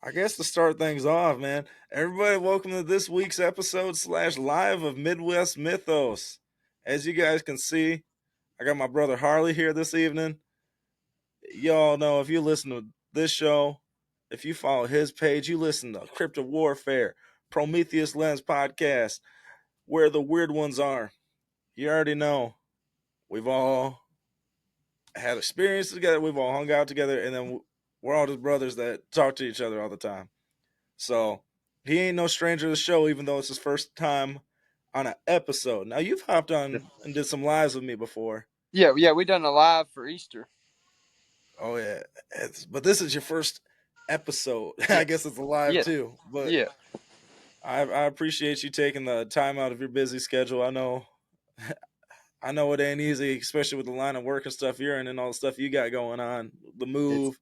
I guess to start things off, man, everybody, welcome to this week's episode / live of Midwest Mythos. As you guys can see, I got my brother Harley here this evening. Y'all know if you listen to this show, if you follow his page, you listen to Crypto Warfare, Prometheus Lens podcast, where the weird ones are. You already know we've all had experience together, we've all hung out together, and then we're all just brothers that talk to each other all the time. So he ain't no stranger to the show, even though it's his first time on an episode. Now you've hopped on and did some lives with me before. Yeah, we done a live for Easter. Oh yeah, but this is your first episode. I guess it's a live Yeah, too. But yeah. I appreciate you taking the time out of your busy schedule. I know, I know it ain't easy, especially with the line of work and stuff you're in and all the stuff you got going on, the It's move,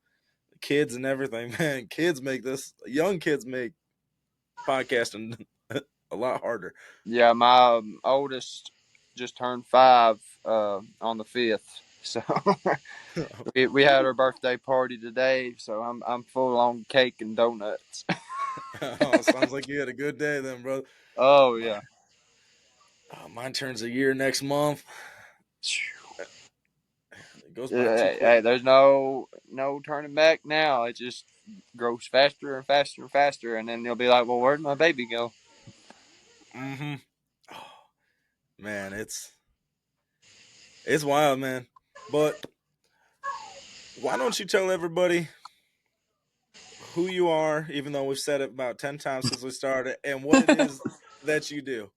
the kids and everything. Man, kids make this. Young kids make podcasting a lot harder. yeah. My oldest just turned 5 on the 5th, so we had our birthday party today. So I'm full on cake and donuts. Oh, sounds like you had a good day then, bro. Oh yeah. Mine turns a year next month. It goes by too Hey, quick. there's no turning back now. It just grows faster and faster and faster, and then you'll be like, "Well, where'd my baby go?" Mm-hmm. Oh, man, it's wild, man. But why don't you tell everybody who you are, even though we've said it about 10 times since we started, and what it is that you do?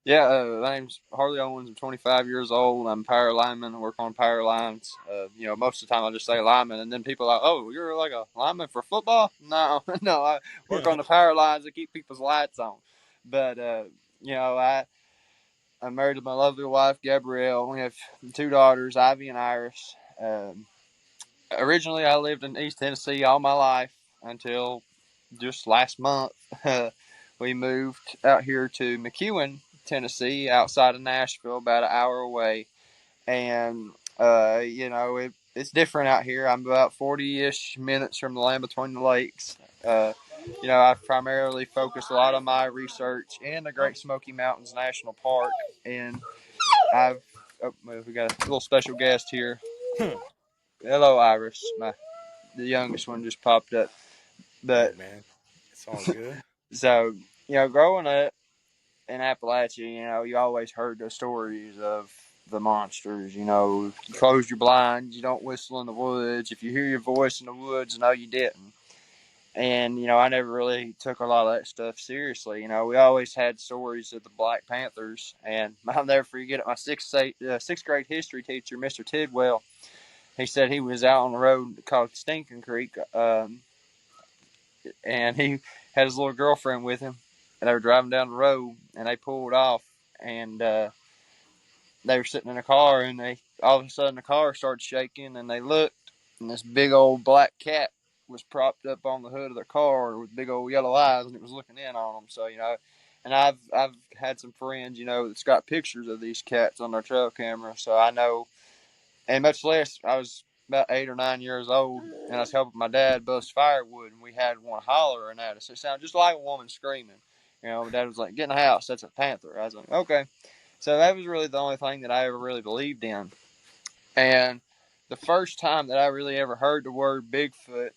Yeah, my name's Harley Owens. I'm 25 years old. I'm a power lineman. I work on power lines. Most of the time I just say lineman, and then people are like, "Oh, you're like a lineman for football?" No, no, I work on the power lines to keep people's lights on. But I'm married to my lovely wife Gabrielle. We have 2 daughters, Ivy and Iris. Originally, I lived in East Tennessee all my life until just last month. We moved out here to McEwen, Tennessee, outside of Nashville, about an hour away. And, it's different out here. I'm about 40-ish minutes from the land between the lakes. I've primarily focused a lot of my research in the Great Smoky Mountains National Park. And we got a little special guest here. Hello, Iris. The youngest one just popped up. Hey, But man, it's all good. so, growing up in Appalachia, you always heard the stories of the monsters. You close your blinds, you don't whistle in the woods. If you hear your voice in the woods, no, you didn't. And, I never really took a lot of that stuff seriously. We always had stories of the Black Panthers. And I'll never forget it. My sixth grade history teacher, Mr. Tidwell, he said he was out on the road called Stinking Creek, and he had his little girlfriend with him, and they were driving down the road, and they pulled off, and they were sitting in a car, and they all of a sudden the car started shaking, and they looked, and this big old black cat was propped up on the hood of their car with big old yellow eyes, and it was looking in on them. So and I've had some friends that's got pictures of these cats on their trail camera, so I know. And much less, I was about 8 or 9 years old, and I was helping my dad bust firewood, and we had one hollering at us. It sounded just like a woman screaming. My dad was like, "Get in the house, that's a panther." I was like, "Okay." So that was really the only thing that I ever really believed in. And the first time that I really ever heard the word Bigfoot,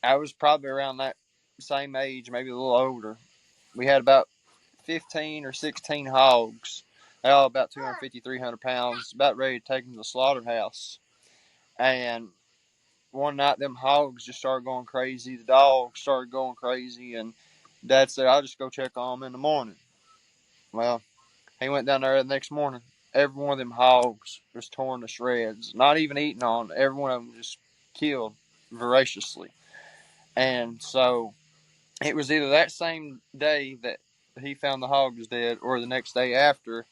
I was probably around that same age, maybe a little older. We had about 15 or 16 hogs, all about 250, 300 pounds, about ready to take them to the slaughterhouse. And one night, them hogs just started going crazy. The dogs started going crazy, and Dad said, "I'll just go check on them in the morning." Well, he went down there the next morning. Every one of them hogs was torn to shreds, not even eaten on. Every one of them just killed voraciously. And so it was either that same day that he found the hogs dead, or the next day after.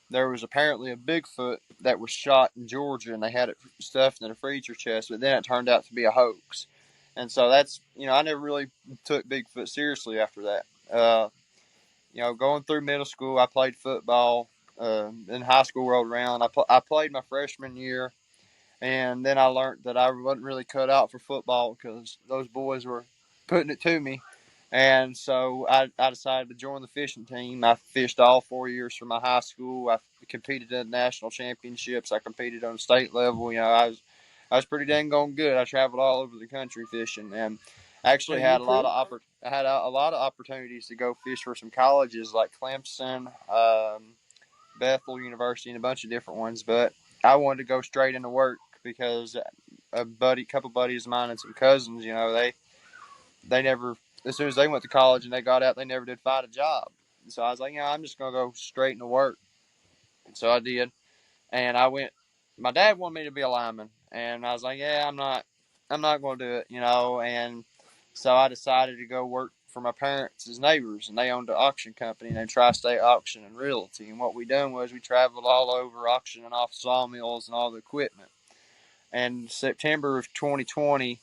There was apparently a Bigfoot that was shot in Georgia, and they had it stuffed in a freezer chest, but then it turned out to be a hoax. And so that's, I never really took Bigfoot seriously after that. Going through middle school, I played football. Then high school rolled around. I played my freshman year, and then I learned that I wasn't really cut out for football because those boys were putting it to me. And so I decided to join the fishing team. I fished all 4 years from my high school. I competed in national championships. I competed on state level. I was pretty dang going good. I traveled all over the country fishing, and actually Dang, you had a lot pro? of I had a lot of opportunities to go fish for some colleges like Clemson, Bethel University, and a bunch of different ones. But I wanted to go straight into work because couple buddies of mine, and some cousins, they never, as soon as they went to college and they got out, they never did find a job. So I was like, I'm just gonna go straight into work. And so I did, and I went. My dad wanted me to be a lineman, and I was like, I'm not gonna do it, And so I decided to go work for my parents' neighbors, and they owned an auction company named Tri-State Auction and Realty. And what we done was we traveled all over auctioning off sawmills and all the equipment. And September of 2020,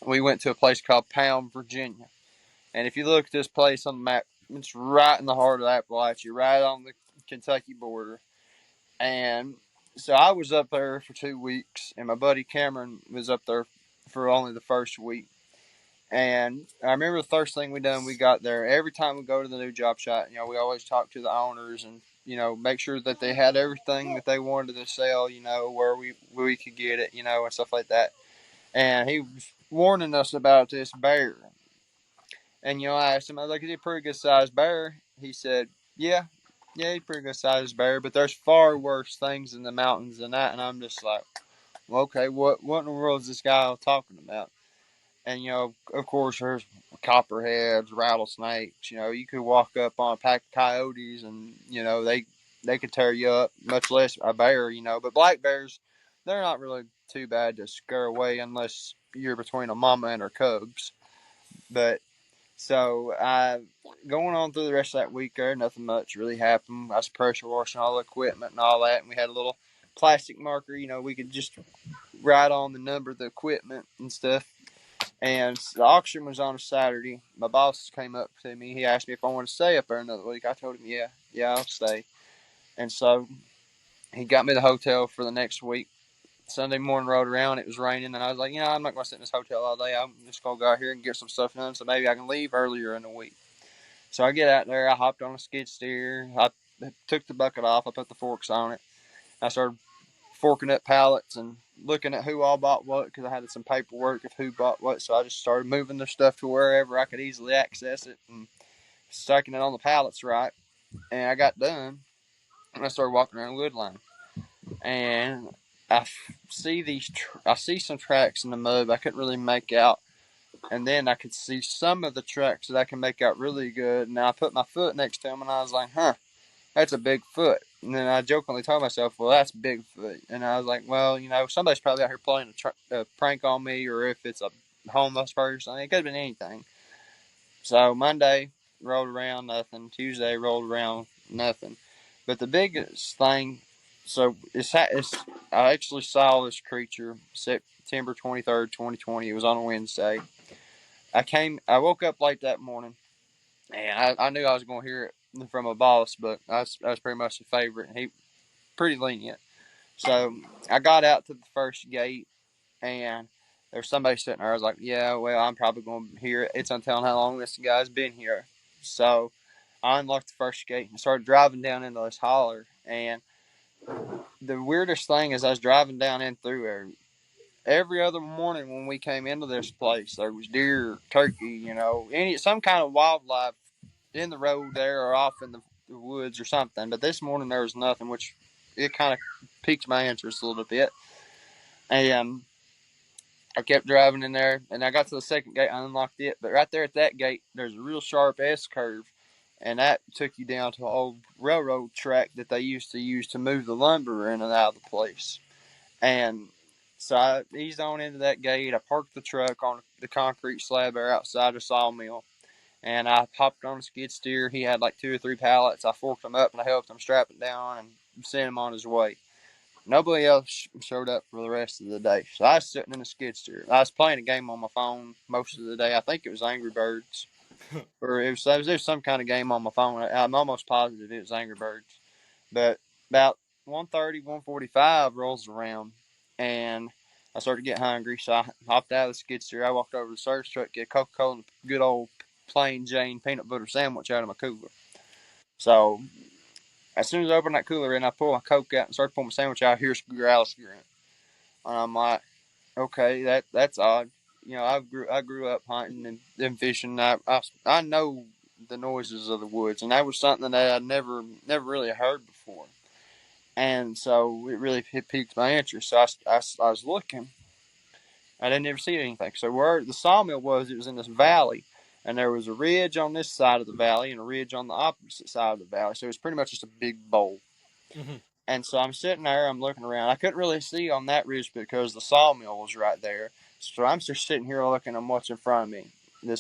we went to a place called Pound, Virginia. And if you look at this place on the map, it's right in the heart of Appalachia, right on the Kentucky border. And so I was up there for 2 weeks, and my buddy Cameron was up there for only the first week. And I remember the first thing we done, we got there. Every time we go to the new job site, we always talk to the owners and make sure that they had everything that they wanted to sell, where we could get it, and stuff like that. And he was warning us about this bear. And I asked him, I was like, "Is he a pretty good sized bear?" He said, "Yeah, yeah, he's a pretty good sized bear, but there's far worse things in the mountains than that." And I'm just like, well, "Okay, what in the world is this guy talking about?" And of course, there's copperheads, rattlesnakes. You could walk up on a pack of coyotes, and they could tear you up, much less a bear. But black bears, they're not really too bad to scare away unless you're between a mama and her cubs. But so going on through the rest of that week there, nothing much really happened. I was pressure washing all the equipment and all that, and we had a little plastic marker. We could just write on the number of the equipment and stuff. And the auction was on a Saturday. My boss came up to me. He asked me if I wanted to stay up there another week. I told him, yeah, I'll stay. And so he got me the hotel for the next week. Sunday morning rolled around. It was raining, and I was like, I'm not going to sit in this hotel all day. I'm just going to go out here and get some stuff done, so maybe I can leave earlier in the week. So I get out there. I hopped on a skid steer. I took the bucket off. I put the forks on it. I started forking up pallets and looking at who all bought what because I had some paperwork of who bought what. So I just started moving their stuff to wherever I could easily access it and stacking it on the pallets right. And I got done, and I started walking around the wood line. And I see some tracks in the mud. I couldn't really make out. And then I could see some of the tracks that I can make out really good. And I put my foot next to them, and I was like, that's a big foot. And then I jokingly told myself, well, that's Bigfoot. And I was like, well, somebody's probably out here playing a prank on me, or if it's a homeless person, it could have been anything. So Monday rolled around, nothing. Tuesday rolled around, nothing. But the biggest thing, I actually saw this creature September 23rd, 2020. It was on a Wednesday. I woke up late that morning, and I knew I was going to hear it from a boss, but I was pretty much a favorite, and he pretty lenient. So I got out to the first gate, and there was somebody sitting there. I was like, yeah, well, I'm probably going to hear it. It's untelling how long this guy's been here. So I unlocked the first gate and started driving down into this holler. And the weirdest thing is I was driving down in through there. Every other morning when we came into this place, there was deer, turkey, some kind of wildlife in the road there or off in the woods or something. But this morning there was nothing, which it kind of piqued my interest a little bit. And I kept driving in there, and I got to the second gate. I unlocked it, but right there at that gate, there's a real sharp S curve, and that took you down to an old railroad track that they used to use to move the lumber in and out of the place. And so I eased on into that gate. I parked the truck on the concrete slab there outside the sawmill, and I hopped on a skid steer. He had like 2 or 3 pallets. I forked them up, and I helped him strap it down and sent him on his way. Nobody else showed up for the rest of the day. So I was sitting in a skid steer. I was playing a game on my phone most of the day. I think it was Angry Birds. Or it was some kind of game on my phone. I'm almost positive it was Angry Birds. But about 1:30, 1:45 rolls around, and I started to get hungry, so I hopped out of the skid steer. I walked over to the service truck, get a Coca-Cola and a good old plain Jane peanut butter sandwich out of my cooler. So as soon as I opened that cooler and I pulled my Coke out and started pulling my sandwich out, here's Alice Grant. And I'm like, okay, that's odd. I grew up hunting and fishing. I know the noises of the woods, and that was something that I never really heard before. And so it piqued my interest. So I was looking. I didn't ever see anything. So where the sawmill was, it was in this valley, and there was a ridge on this side of the valley and a ridge on the opposite side of the valley. So it was pretty much just a big bowl. Mhm. And so I'm sitting there, I'm looking around. I couldn't really see on that ridge because the sawmill was right there. So I'm just sitting here looking at what's in front of me.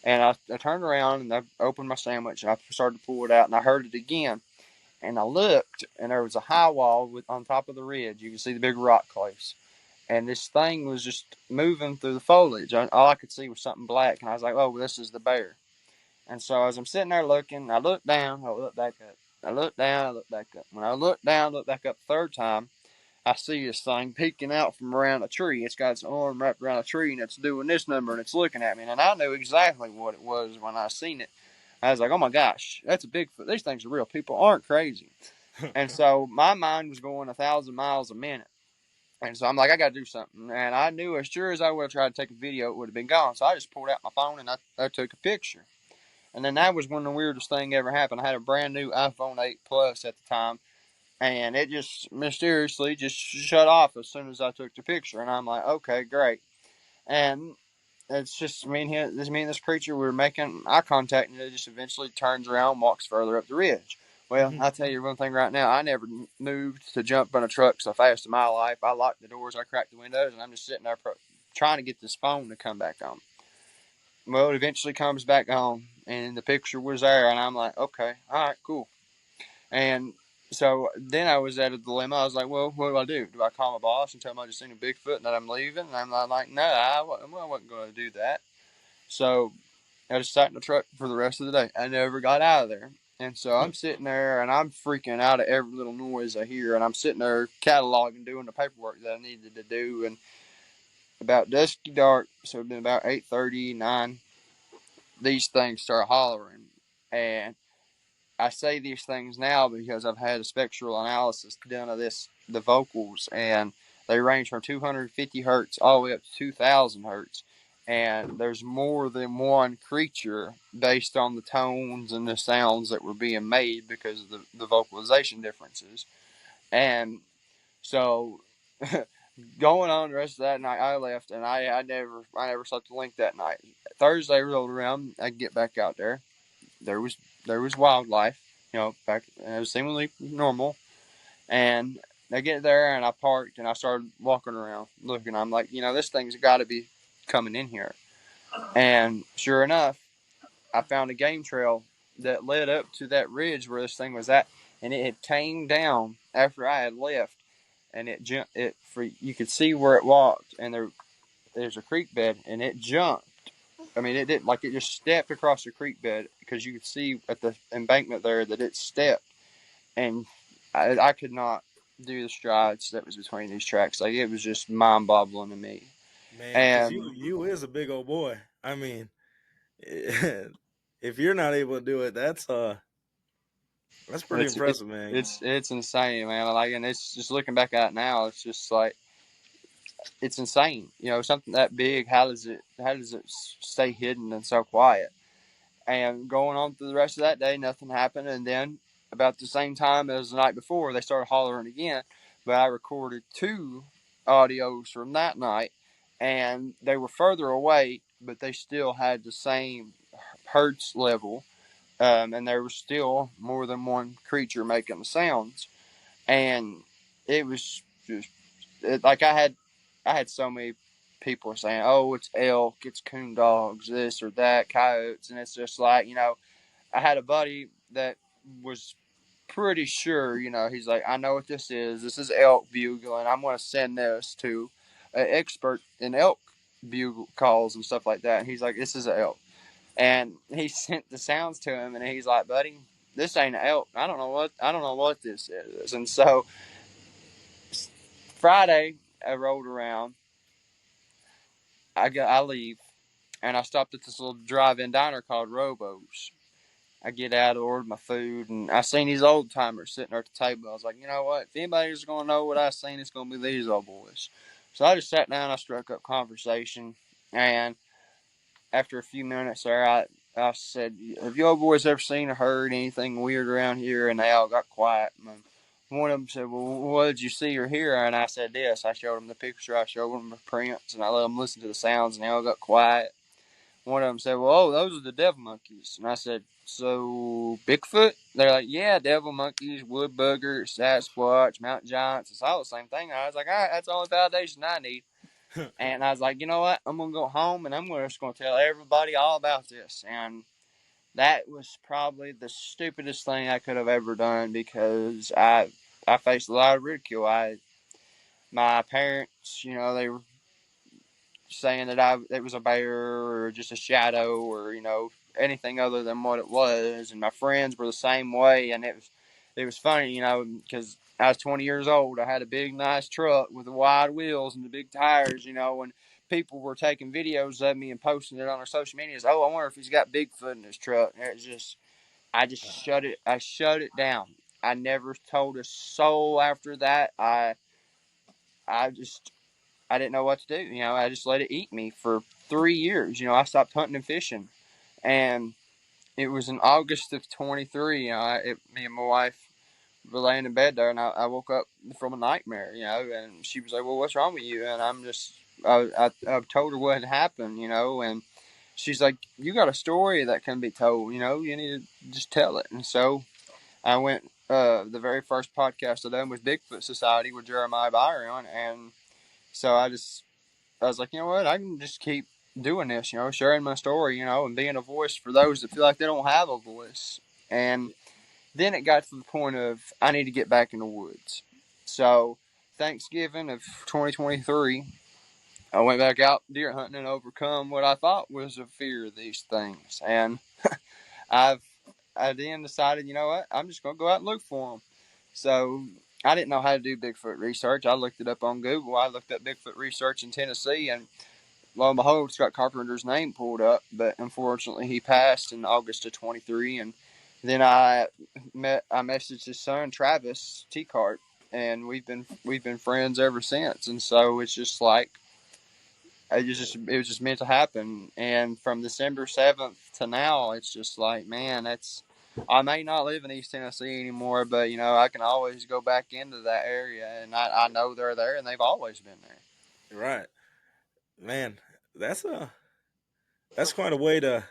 And I turned around and I opened my sandwich and I started to pull it out and I heard it again. And I looked and there was a high wall on top of the ridge. You can see the big rock cliffs. And this thing was just moving through the foliage. All I could see was something black. And I was like, oh, this is the bear. And so as I'm sitting there looking, I looked down, I looked back up. I looked down, I looked back up. When I looked down, looked back up the third time, I see this thing peeking out from around a tree. It's got its arm wrapped around a tree and it's doing this number and it's looking at me. And I knew exactly what it was when I seen it. I was like, oh my gosh, that's a Bigfoot. These things are real. People aren't crazy. And so my mind was going 1,000 miles a minute. And so I'm like, I got to do something. And I knew as sure as I would have tried to take a video, it would have been gone. So I just pulled out my phone and I took a picture. And then that was when the weirdest thing ever happened. I had a brand new iPhone 8 Plus at the time, and it just mysteriously just shut off as soon as I took the picture. And I'm like, okay, great. And it's just me and this creature, we were making eye contact, and it just eventually turns around and walks further up the ridge. Well, Mhm. I'll tell you one thing right now. I never moved to jump in a truck so fast in my life. I locked the doors, I cracked the windows, and I'm just sitting there trying to get this phone to come back on. Well, it eventually comes back on, and the picture was there, and I'm like, okay, all right, cool. And so then I was at a dilemma. I was like, well, what do I do? Do I call my boss and tell him I just seen a Bigfoot and that I'm leaving? And I'm like, no, I wasn't going to do that. So I just sat in the truck for the rest of the day. I never got out of there. And so I'm sitting there and I'm freaking out at every little noise I hear. And I'm sitting there cataloging, doing the paperwork that I needed to do. And about dusky dark, so it'd been about 8:30, 9, these things start hollering. And I say these things now because I've had a spectral analysis done of the vocals, and they range from 250 hertz all the way up to 2,000 hertz. And there's more than one creature based on the tones and the sounds that were being made because of the vocalization differences. And so, going on the rest of that night, I left, and I never slept a wink that night. Thursday rolled around, I get back out there. There was there was wildlife, back, and it was seemingly normal. And I get there and I parked and I started walking around looking. I'm like, this thing's got to be coming in here. And sure enough, I found a game trail that led up to that ridge where this thing was at, and it had came down after I had left, and it jumped. You could see where it walked, and there's a creek bed, and it jumped. I mean, it didn't like it just stepped across the creek bed because you could see at the embankment there that it stepped, and I could not do the strides that was between these tracks. Like it was just mind boggling to me. Man, because you And you is a big old boy. I mean, if you're not able to do it, that's pretty it's it's impressive, man. it's insane, man. Like, and it's just looking back at it now, it's just like it's insane. Something that big. How does it stay hidden and so quiet? And going on through the rest of that day, nothing happened. And then about the same time as the night before, they started hollering again. But I recorded two audios from that night, and they were further away, but they still had the same hertz level. And there was still more than one creature making the sounds. And it was just like I had so many people saying, "Oh, it's elk, it's coon dogs, this or that, coyotes," and it's just like I had a buddy that was pretty sure, he's like, I know what this is. This is elk bugle, and I'm going to send this to an expert in elk bugle calls and stuff like that. And he's like, this is an elk. And he sent the sounds to him, and he's like, buddy, this ain't an elk. I don't know what this is. And so Friday, I rolled around. I leave, and I stopped at this little drive-in diner called Robo's. I get out, order my food, and I seen these old timers sitting there at the table. I was like, you know what? If anybody's gonna know what I seen, it's gonna be these old boys. So I just sat down. I struck up conversation, and after a few minutes there, I said, "Have you old boys ever seen or heard anything weird around here?" And they all got quiet. And one of them said, "Well, what did you see or hear?" And I said, "This." I showed them the picture. I showed them the prints, and I let them listen to the sounds, and they all got quiet. One of them said, "Well, oh, those are the devil monkeys." And I said, "So Bigfoot?" They're like, "Yeah, devil monkeys, wood buggers, Sasquatch, mountain giants. It's all the same thing." And I was like, "All right, that's the only validation I need." And I was like, "You know what? I'm gonna go home and I'm just gonna tell everybody all about this." And that was probably the stupidest thing I could have ever done because I faced a lot of ridicule. My parents, they were saying that it was a bear or just a shadow or anything other than what it was, and my friends were the same way, and it was funny, because I was 20 years old. I had a big nice truck with the wide wheels and the big tires, and people were taking videos of me and posting it on their social medias. Oh, I wonder if he's got Bigfoot in his truck. And it's just I shut it down. I never told a soul after that. I just I didn't know what to do. I just let it eat me for 3 years. I stopped hunting and fishing, and it was in August of 23. Me and my wife were laying in bed there, and I woke up from a nightmare. And she was like, "Well, what's wrong with you?" And I told her what had happened. And she's like, "You got a story that can be told. You need to just tell it." And so I went. The very first podcast I done was Bigfoot Society with Jeremiah Byron, and so I was like, you know what, I can just keep doing this, sharing my story, and being a voice for those that feel like they don't have a voice. And then it got to the point of I need to get back in the woods. So Thanksgiving of 2023, I went back out deer hunting and overcome what I thought was a fear of these things. And I've I then decided, you know what, I'm just gonna go out and look for them. So I didn't know how to do Bigfoot research. I looked it up on Google. I looked up Bigfoot research in Tennessee, and lo and behold, Scott Carpenter's name pulled up. But unfortunately, he passed in August of 23. And then I messaged his son Travis T-Cart, and we've been friends ever since. And so it's just like it was just meant to happen. And from December 7th to now, it's just like, man, I may not live in East Tennessee anymore, but I can always go back into that area, and I know they're there, and they've always been there. Right, man. That's a that's quite a way to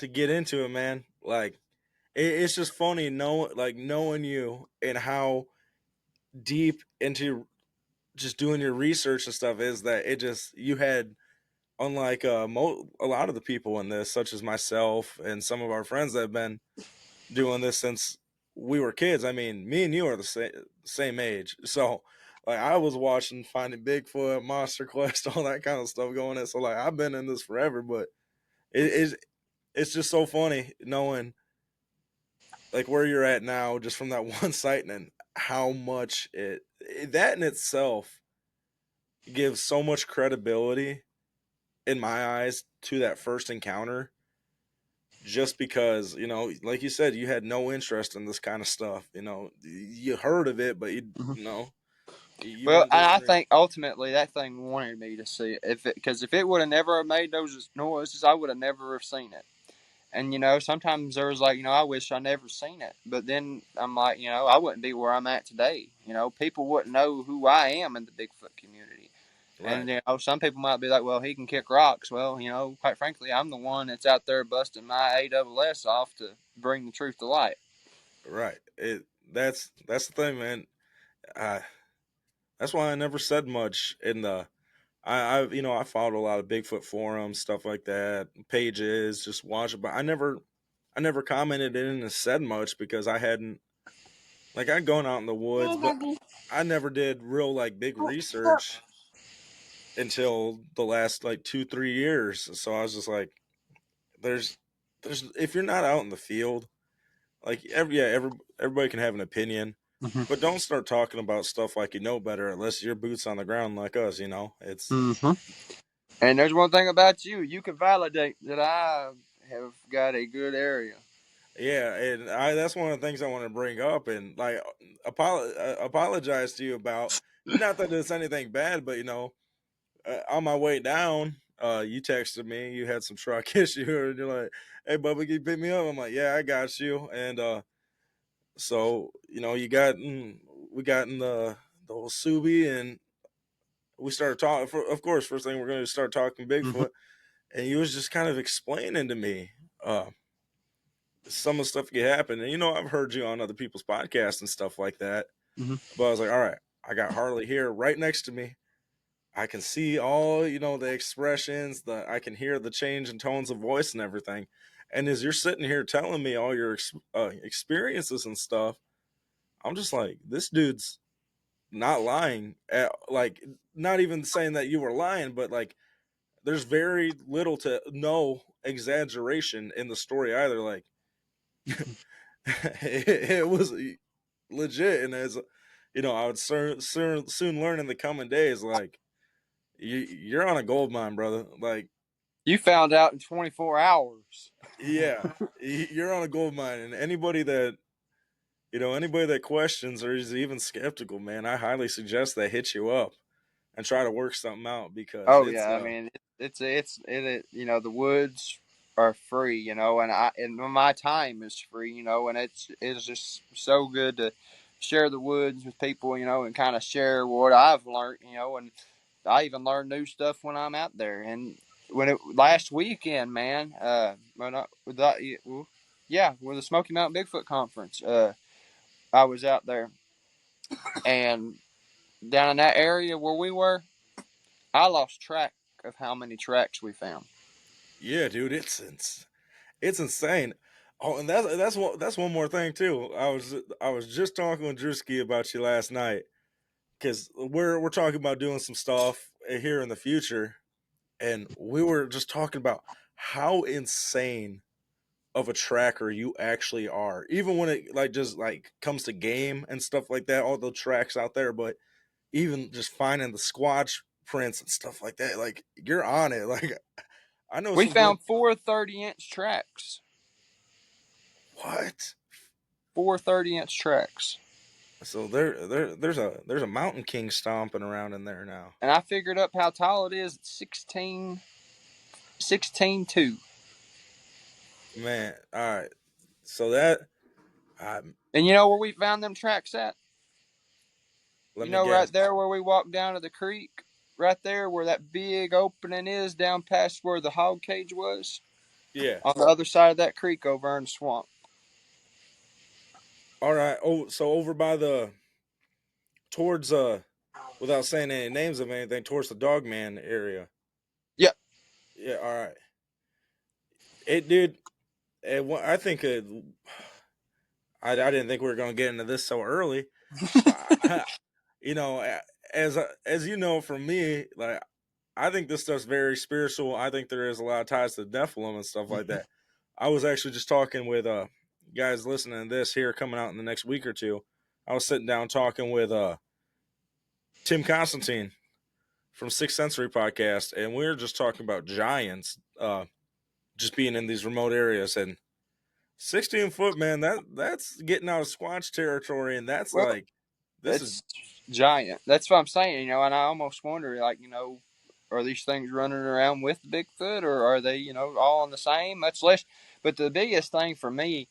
get into it, man. Like it's just funny knowing you and how deep into just doing your research and stuff is that it just you had unlike a lot of the people in this, such as myself and some of our friends that have been doing this since we were kids. I mean, me and you are the same age, so like I was watching Finding Bigfoot, Monster Quest, all that kind of stuff going in. So like I've been in this forever, but it's just so funny knowing like where you're at now, just from that one sighting and how much that in itself gives so much credibility in my eyes to that first encounter, just because like you said, you had no interest in this kind of stuff. You heard of it, but you know you Well, weren't doing I it. think ultimately that thing wanted me to see it. If it would have never made those noises, I would have never have seen it. And sometimes there was like, I wish I never seen it. But then I'm like, I wouldn't be where I'm at today. People wouldn't know who I am in the Bigfoot community. And Right, some people might be like, well, he can kick rocks. Well, quite frankly, I'm the one that's out there busting my AWS off to bring the truth to light. right. That's the thing, man. I That's why I never said much in the. I followed a lot of Bigfoot forums, stuff like that, pages, just watch it, but I never commented in and said much because I hadn't like I'd gone out in the woods, but I never did real like big research until the last like 2 3 years. So I was just like, there's if you're not out in the field, like everybody can have an opinion, but don't start talking about stuff like you know better unless your boots on the ground like us. It's Mm-hmm. And there's one thing about you. You can validate that I have got a good area. Yeah, and that's one of the things I want to bring up and like apologize to you about. Not that it's anything bad, but on my way down, you texted me. You had some truck issue, and you're like, "Hey, Bubba, can you pick me up?" I'm like, "Yeah, I got you." And so we got in the whole Subi, and we started talking. Of course, first thing we're going to start talking Mm-hmm. Bigfoot, and he was just kind of explaining to me uh, some of the stuff that happened. And I've heard you on other people's podcasts and stuff like that, Mm-hmm. but I was like, all right, I got Harley here right next to me. I can see all the expressions. I can hear the change in tones of voice and everything. And as you're sitting here telling me all your experiences and stuff, I'm just like, this dude's not lying. Like, not even saying that you were lying, but like, there's very little to no exaggeration in the story either. Like, it was legit, and as I would soon learn in the coming days, like you're on a gold mine, brother. Like, You found out in 24 hours. yeah, you're on a gold mine, and anybody that questions or is even skeptical, man, I highly suggest they hit you up and try to work something out because Oh it's yeah, I mean the woods are free, and my time is free, and it's just so good to share the woods with people, and kind of share what I've learned, and I even learn new stuff when I'm out there. And when it last weekend, man, when I, with that, yeah, with the Smoky Mountain Bigfoot conference, I was out there and down in that area where we were, I lost track of how many tracks we found. yeah, dude, it's insane. Oh, and that's one more thing too. I was just talking with Drewski about you last night because we're talking about doing some stuff here in the future, and we were just talking about how insane of a tracker you actually are. Even when it like just like comes to game and stuff like that, all the tracks out there, but even just finding the squatch prints and stuff like that, like you're on it. Like I know We some dude. found four 30-inch tracks. What? Four 30-inch tracks. So there's a mountain king stomping around in there now. And I figured up how tall it is. It's 16.2. Man, all right. So that I And you know where we found them tracks at? let me guess. Right there where we walked down to the creek? Right there where that big opening is down past where the hog cage was? Yeah. On the other side of that creek over in the swamp. All right. Oh, so over by the towards without saying any names of anything, towards the Dogman area. Yep. Yeah. All right. It did. I think I didn't think we were going to get into this so early. I, you know, as you know from me, like I think this stuff's very spiritual. I think there is a lot of ties to the Nephilim and stuff like that. I was actually just talking with guys listening to this here coming out in the next week or two. I was sitting down talking with Tim Constantine from Sixth Sensory podcast, and we were just talking about giants just being in these remote areas. And 16 foot, man, that's getting out of Squatch territory, and that's Well, like this is it's giant. That's what I'm saying, and I almost wonder, like, are these things running around with Bigfoot, or are they, all on the same? Much less. But the biggest thing for me,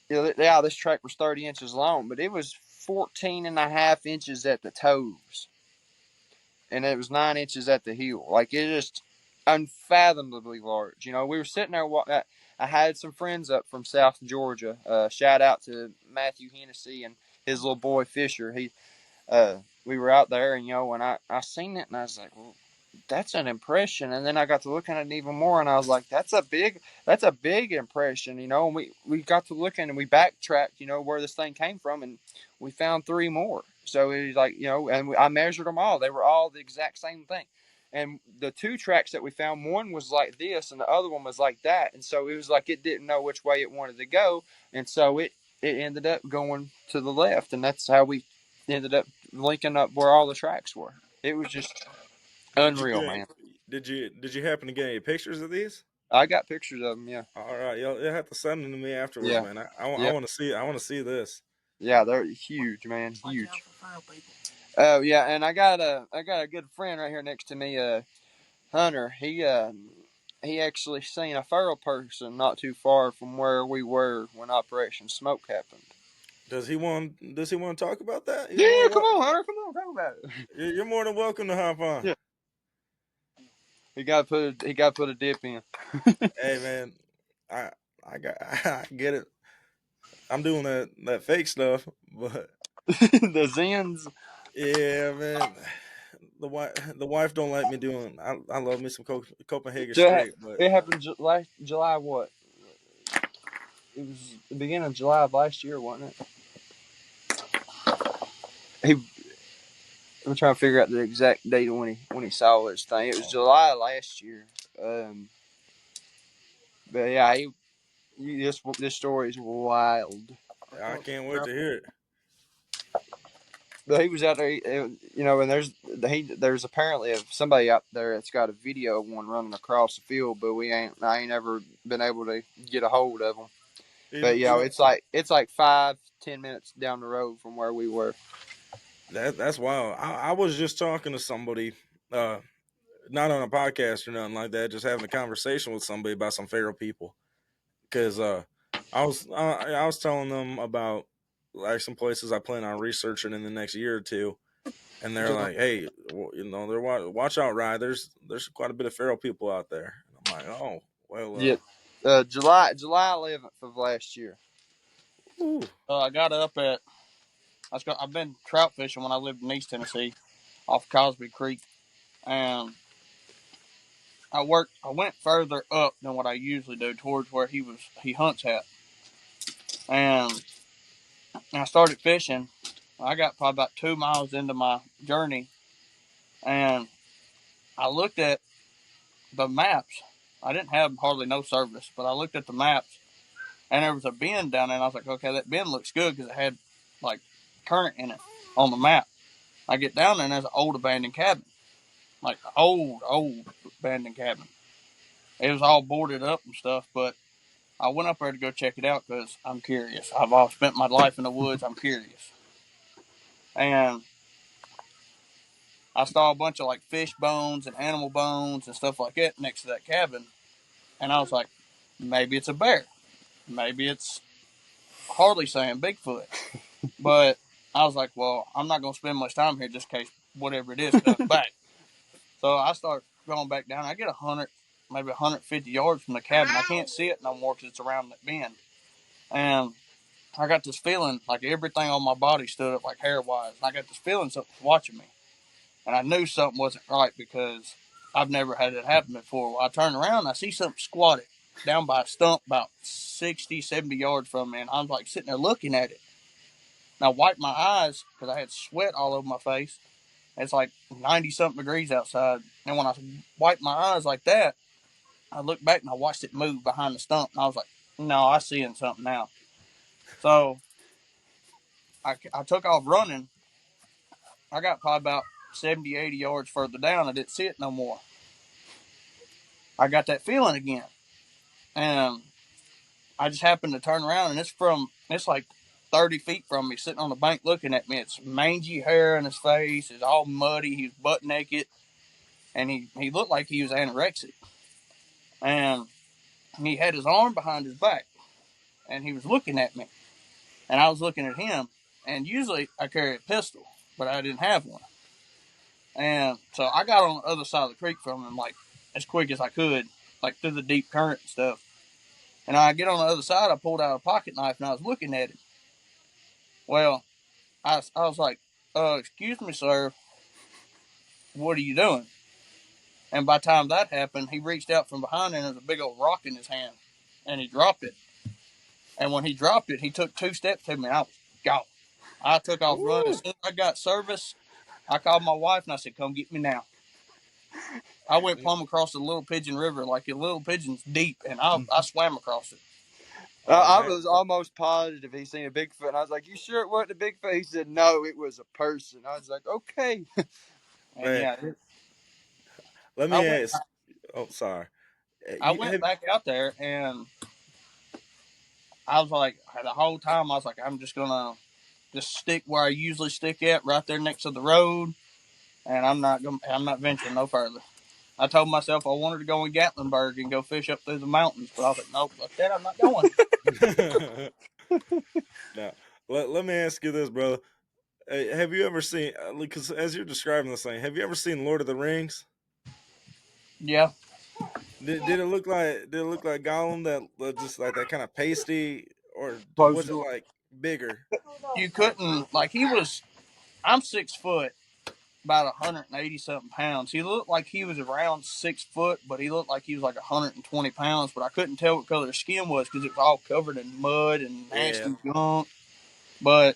yeah, this track was 30 inches long, but it was 14 and a half inches at the toes, and it was 9 inches at the heel. Like, it just unfathomably large. We were sitting there. I had some friends up from South Georgia. Shout out to Matthew Hennessy and his little boy Fisher. We were out there, and when I seen it, and I was like, well, that's an impression. And then I got to looking at it even more, and I was like, that's a big impression, And we got to looking, and we backtracked, where this thing came from, and we found three more. So it was like, and I measured them all. They were all the exact same thing. And the two tracks that we found, one was like this, and the other one was like that. And so it was like it didn't know which way it wanted to go, and so it ended up going to the left, and that's how we ended up linking up where all the tracks were. It was just did you unreal, get man. Did you happen to get any pictures of these? I got pictures of them. Yeah. All right, you'll have to send them to me afterwards, Yeah. man. I Yeah. want to see. I want to see this. Yeah. They're huge, man. Huge. Oh yeah, and I got a good friend right here next to me, Hunter. He actually seen a feral person not too far from where we were when Operation Smoke happened. Does he want to talk about that? He's more Yeah, than come what? on, Hunter, come on, talk about it. You're more than welcome to hop on. Yeah. He got put a dip in. Hey, man, I I get it. I'm doing that fake stuff, but The Zens. yeah, man, the wife don't like me doing. I love me some Copenhagen Ju- straight, but It happened last July. What? It was the beginning of July of last year, wasn't it? He. I'm trying to figure out the exact date when he saw this thing. It was July last year. Um, but yeah, this story is wild. I can't wait to hear it. But he was out there, and there's apparently somebody out there that's got a video of one running across the field, but I ain't ever been able to get a hold of him. But You know it's like 5-10 minutes down the road from where we were. that's wild. I was just talking to somebody, uh, not on a podcast or nothing like that, just having a conversation with somebody about some feral people. Because I was telling them about like some places I plan on researching in the next year or two, and they're like, "Hey, they're watch out, Rye. There's quite a bit of feral people out there." And I'm like, "Oh, well, Yeah, July 11th of last year. ooh, I got up at I've been trout fishing when I lived in East Tennessee, off Cosby Creek, and I went further up than what I usually do towards where he hunts at, and I started fishing. I got probably about 2 miles into my journey, and I looked at the maps. I didn't have hardly no service, but I looked at the maps, and there was a bend down there, and I was like, okay, that bend looks good because it had like current in it on the map. I get down there, and there's an old abandoned cabin, like old abandoned cabin. It was all boarded up and stuff, but I went up there to go check it out because I'm curious. I've all spent my life in the woods. I'm curious, and I saw a bunch of like fish bones and animal bones and stuff like that next to that cabin, and I was like, maybe it's a bear, maybe it's Harley saying Bigfoot, but I was like, well, I'm not gonna spend much time here just in case whatever it is comes back. So I start going back down. I get 100, maybe 150 yards from the cabin. I can't see it no more because it's around that bend, and I got this feeling like everything on my body stood up like hair wise. And I got this feeling something was watching me. And I knew something wasn't right because I've never had it happen before. Well, I turned around and I see something squatted down by a stump about 60, 70 yards from me. And I was like sitting there looking at it. And I wiped my eyes because I had sweat all over my face. It's like 90 something degrees outside. And when I wiped my eyes like that, I looked back and I watched it move behind the stump. And I was like, no, I seeing something now. So I took off running. I got probably about 70, 80 yards further down. I didn't see it no more. I got that feeling again. And I just happened to turn around, and it's like 30 feet from me, sitting on the bank looking at me. It's mangy hair in his face. It's all muddy. He's butt naked. And he looked like he was anorexic. And he had his arm behind his back. And he was looking at me. And I was looking at him. And usually I carry a pistol, but I didn't have one. And so I got on the other side of the creek from him, like as quick as I could, like through the deep current and stuff. And I get on the other side, I pulled out a pocket knife and I was looking at it. Well, I was like, excuse me, sir, what are you doing? And by the time that happened, he reached out from behind and there was a big old rock in his hand. And he dropped it. And when he dropped it, he took 2 steps to me and I was gone. I took off running. As ooh, soon as I got service, I called my wife and I said, come get me now. I went plumb across the Little Pigeon River, like the Little Pigeon's deep, and I swam across it. I man, was almost positive he seen a Bigfoot, and I was like, "You sure it wasn't a Bigfoot?" He said, "No, it was a person." I was like, "Okay." And man. yeah, let I me went ask. Oh, sorry. I You went have back out there, and I was like, the whole time I was like, I'm just gonna just stick where I usually stick at, right there next to the road, and I'm not venturing no further. I told myself I wanted to go in Gatlinburg and go fish up through the mountains, but I was like, nope, fuck that, I'm not going. now, let me ask you this, brother. Have you ever seen? Because as you're describing this thing, have you ever seen Lord of the Rings? Yeah, Did it look like Gollum, that just like that kind of pasty, or close was the it door. like bigger? You couldn't like he was. I'm 6 foot, about 180 something pounds. He looked like he was around 6 foot, but he looked like he was like 120 pounds. But I couldn't tell what color his skin was because it was all covered in mud and Yeah. nasty gunk. But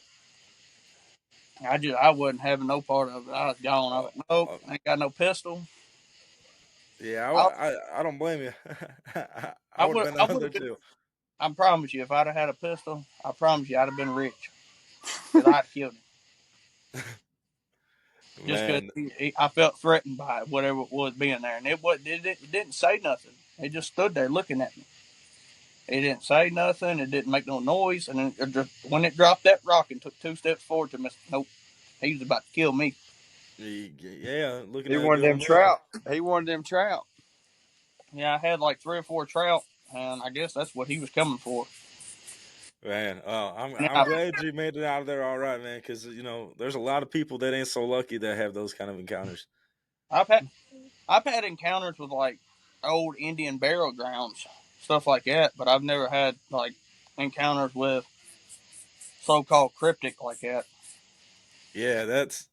I wasn't having no part of it. I was gone. I was Oh, like, nope, oh, I ain't got no pistol. yeah. I I don't blame you. I I would have would been I out would there have been. too. I promise you, if I'd have had a pistol, I promise you, I'd have been rich because I'd killed him. Just because Man, I felt threatened by it, whatever it was being there, and it didn't say nothing. It just stood there looking at me. It didn't say nothing. It didn't make no noise. And then when it dropped that rock and took 2 steps forward to me, nope, he was about to kill me. yeah. Looking He at a wanted good them one there. trout. He wanted them trout. Yeah, I had like 3 or 4 trout, and I guess that's what he was coming for. Man, And I'm glad you made it out of there all right, man. Because there's a lot of people that ain't so lucky that have those kind of encounters. I've had I've had encounters with like old Indian burial grounds, stuff like that, but I've never had like encounters with so-called cryptic like that. Yeah, that's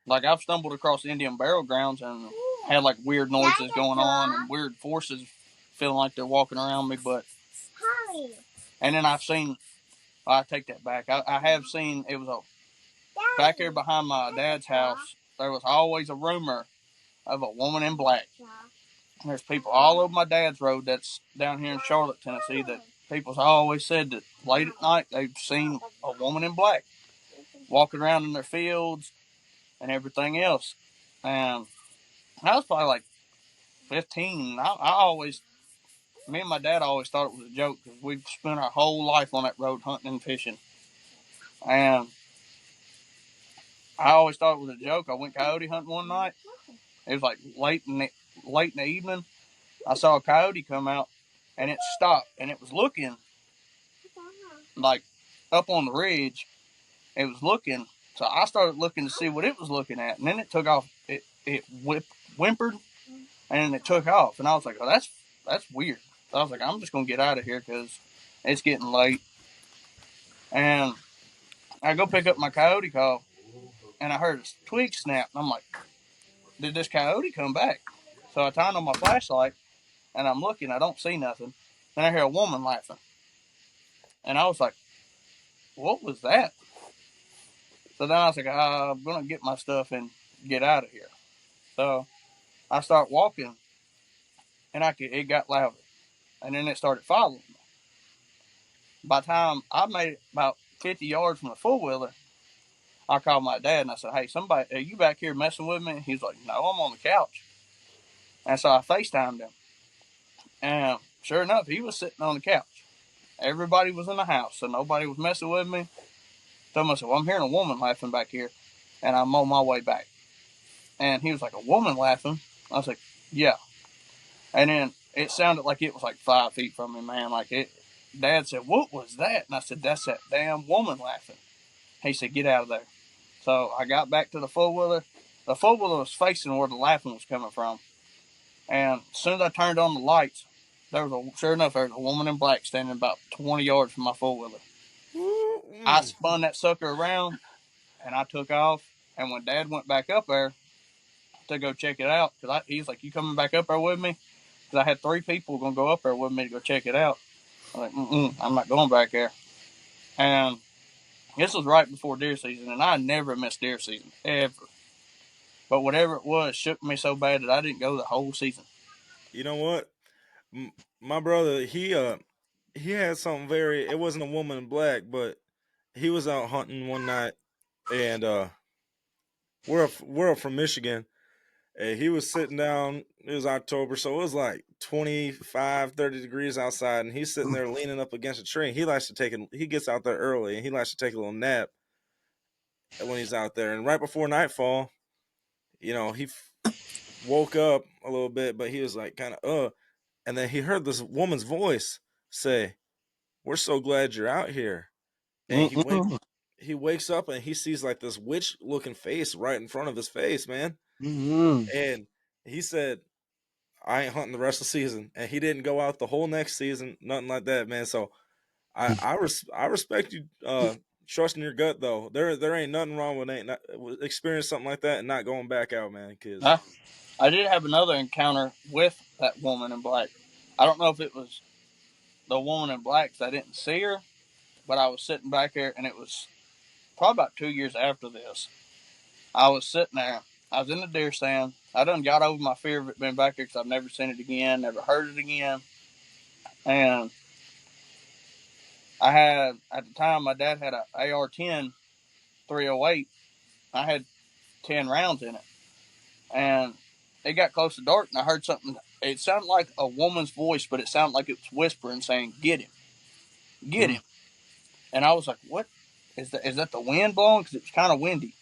Like I've stumbled across Indian burial grounds and had like weird noises going on and weird forces feeling like they're walking around me. But and then I've seen. I take that back. I have seen it was a back there behind my dad's house. There was always a rumor of a woman in black. There's people all over my dad's road that's down here in Charlotte, Tennessee, that people's always said that late at night they've seen a woman in black walking around in their fields and everything else. And I was probably like 15. Me and my dad always thought it was a joke because we've spent our whole life on that road hunting and fishing. And I always thought it was a joke. I went coyote hunting one night. It was like late in the evening. I saw a coyote come out, and it stopped, and it was looking like up on the ridge. It was looking, so I started looking to see what it was looking at, and then it took off. It whimpered, and then it took off, and I was like, "Oh, that's weird." So I was like, "I'm just gonna get out of here because it's getting late." And I go pick up my coyote call, and I heard a twig snap, and I'm like, "Did this coyote come back?" So I turned on my flashlight, and I'm looking. I don't see nothing. Then I hear a woman laughing, and I was like, "What was that?" So then I was like, "I'm gonna get my stuff and get out of here." So I start walking, and it got louder, and then it started following me. By the time I made it about 50 yards from the four wheeler, I called my dad and I said, "Hey, somebody, are you back here messing with me?" He's like, "No, I'm on the couch." And so I FaceTimed him, and sure enough, he was sitting on the couch. Everybody was in the house, so nobody was messing with me. So I said, "Well, I'm hearing a woman laughing back here, and I'm on my way back." And he was like, "A woman laughing?" I was like, "Yeah." And then it sounded like it was like 5 feet from me, man. Like it. Dad said, "What was that?" And I said, "That's that damn woman laughing." He said, "Get out of there." So I got back to the four wheeler. The four wheeler was facing where the laughing was coming from. And as soon as I turned on the lights, sure enough, there was a woman in black standing about 20 yards from my four wheeler. I mm, spun that sucker around and I took off. And when Dad went back up there to go check it out, because he's like, "You coming back up there with me?" Because I had 3 people going to go up there with me to go check it out. I'm like, I'm not going back there. And this was right before deer season, and I never missed deer season, ever. But whatever it was shook me so bad that I didn't go the whole season. you know what? My brother, he had something very. It wasn't a woman in black, but he was out hunting one night, and we're up from Michigan, And he was sitting down. It was October, so it was like 25, 30 degrees outside, and he's sitting there leaning up against a tree. He gets out there early, and he likes to take a little nap when he's out there. And right before nightfall, he woke up a little bit, but he was like kind of and then he heard this woman's voice say, "We're so glad you're out here." And Mm-mm. he wakes up and he sees like this witch looking face right in front of his face, man. Mm-mm. And he said, "I ain't hunting the rest of the season." And he didn't go out the whole next season, nothing like that, man. So I respect you trusting your gut though. There ain't nothing wrong with experience something like that and not going back out, man. Because I did have another encounter with that woman in black. I don't know if it was the woman in black, 'cause I didn't see her, but I was sitting back there, and it was probably about 2 years after this. I was sitting there. I was in the deer stand. I done got over my fear of it being back there because I've never seen it again, never heard it again. And I had, at the time, my dad had an AR-10 308. I had 10 rounds in it. And it got close to dark, and I heard something. It sounded like a woman's voice, but it sounded like it was whispering, saying, "Get him, get him." And I was like, "What? Is that the wind blowing?" Because it was kind of windy.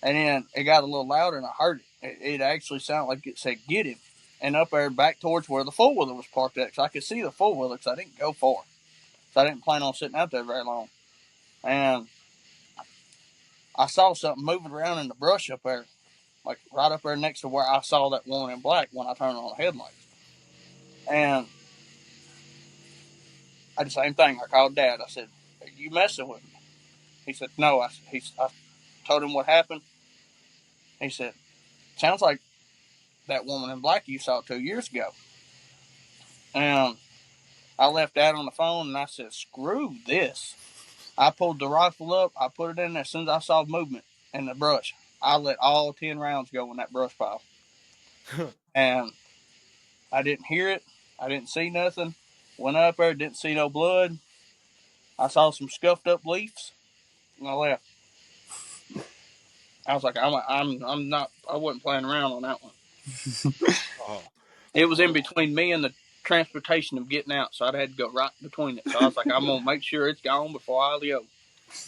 And then it got a little louder, and I heard it. It actually sounded like it said, "Get him." And up there, back towards where the four wheeler was parked at, because I could see the four wheeler, because I didn't go far. So I didn't plan on sitting out there very long. And I saw something moving around in the brush up there, like right up there next to where I saw that woman in black when I turned on the headlights. And I did the same thing. I called Dad. I said, "Are you messing with me?" He said, "No." I told him what happened. He said, "Sounds like that woman in black you saw 2 years ago." And I left Dad on the phone, and I said, "Screw this." I pulled the rifle up. I put it in there as soon as I saw movement in the brush. I let all 10 rounds go in that brush pile. And I didn't hear it. I didn't see nothing. Went up there, didn't see no blood. I saw some scuffed up leaves, and I left. I was like, I'm not. I wasn't playing around on that one. oh, It was in between me and the transportation of getting out, so I had to go right between it. So I was like, I'm gonna make sure it's gone before I go.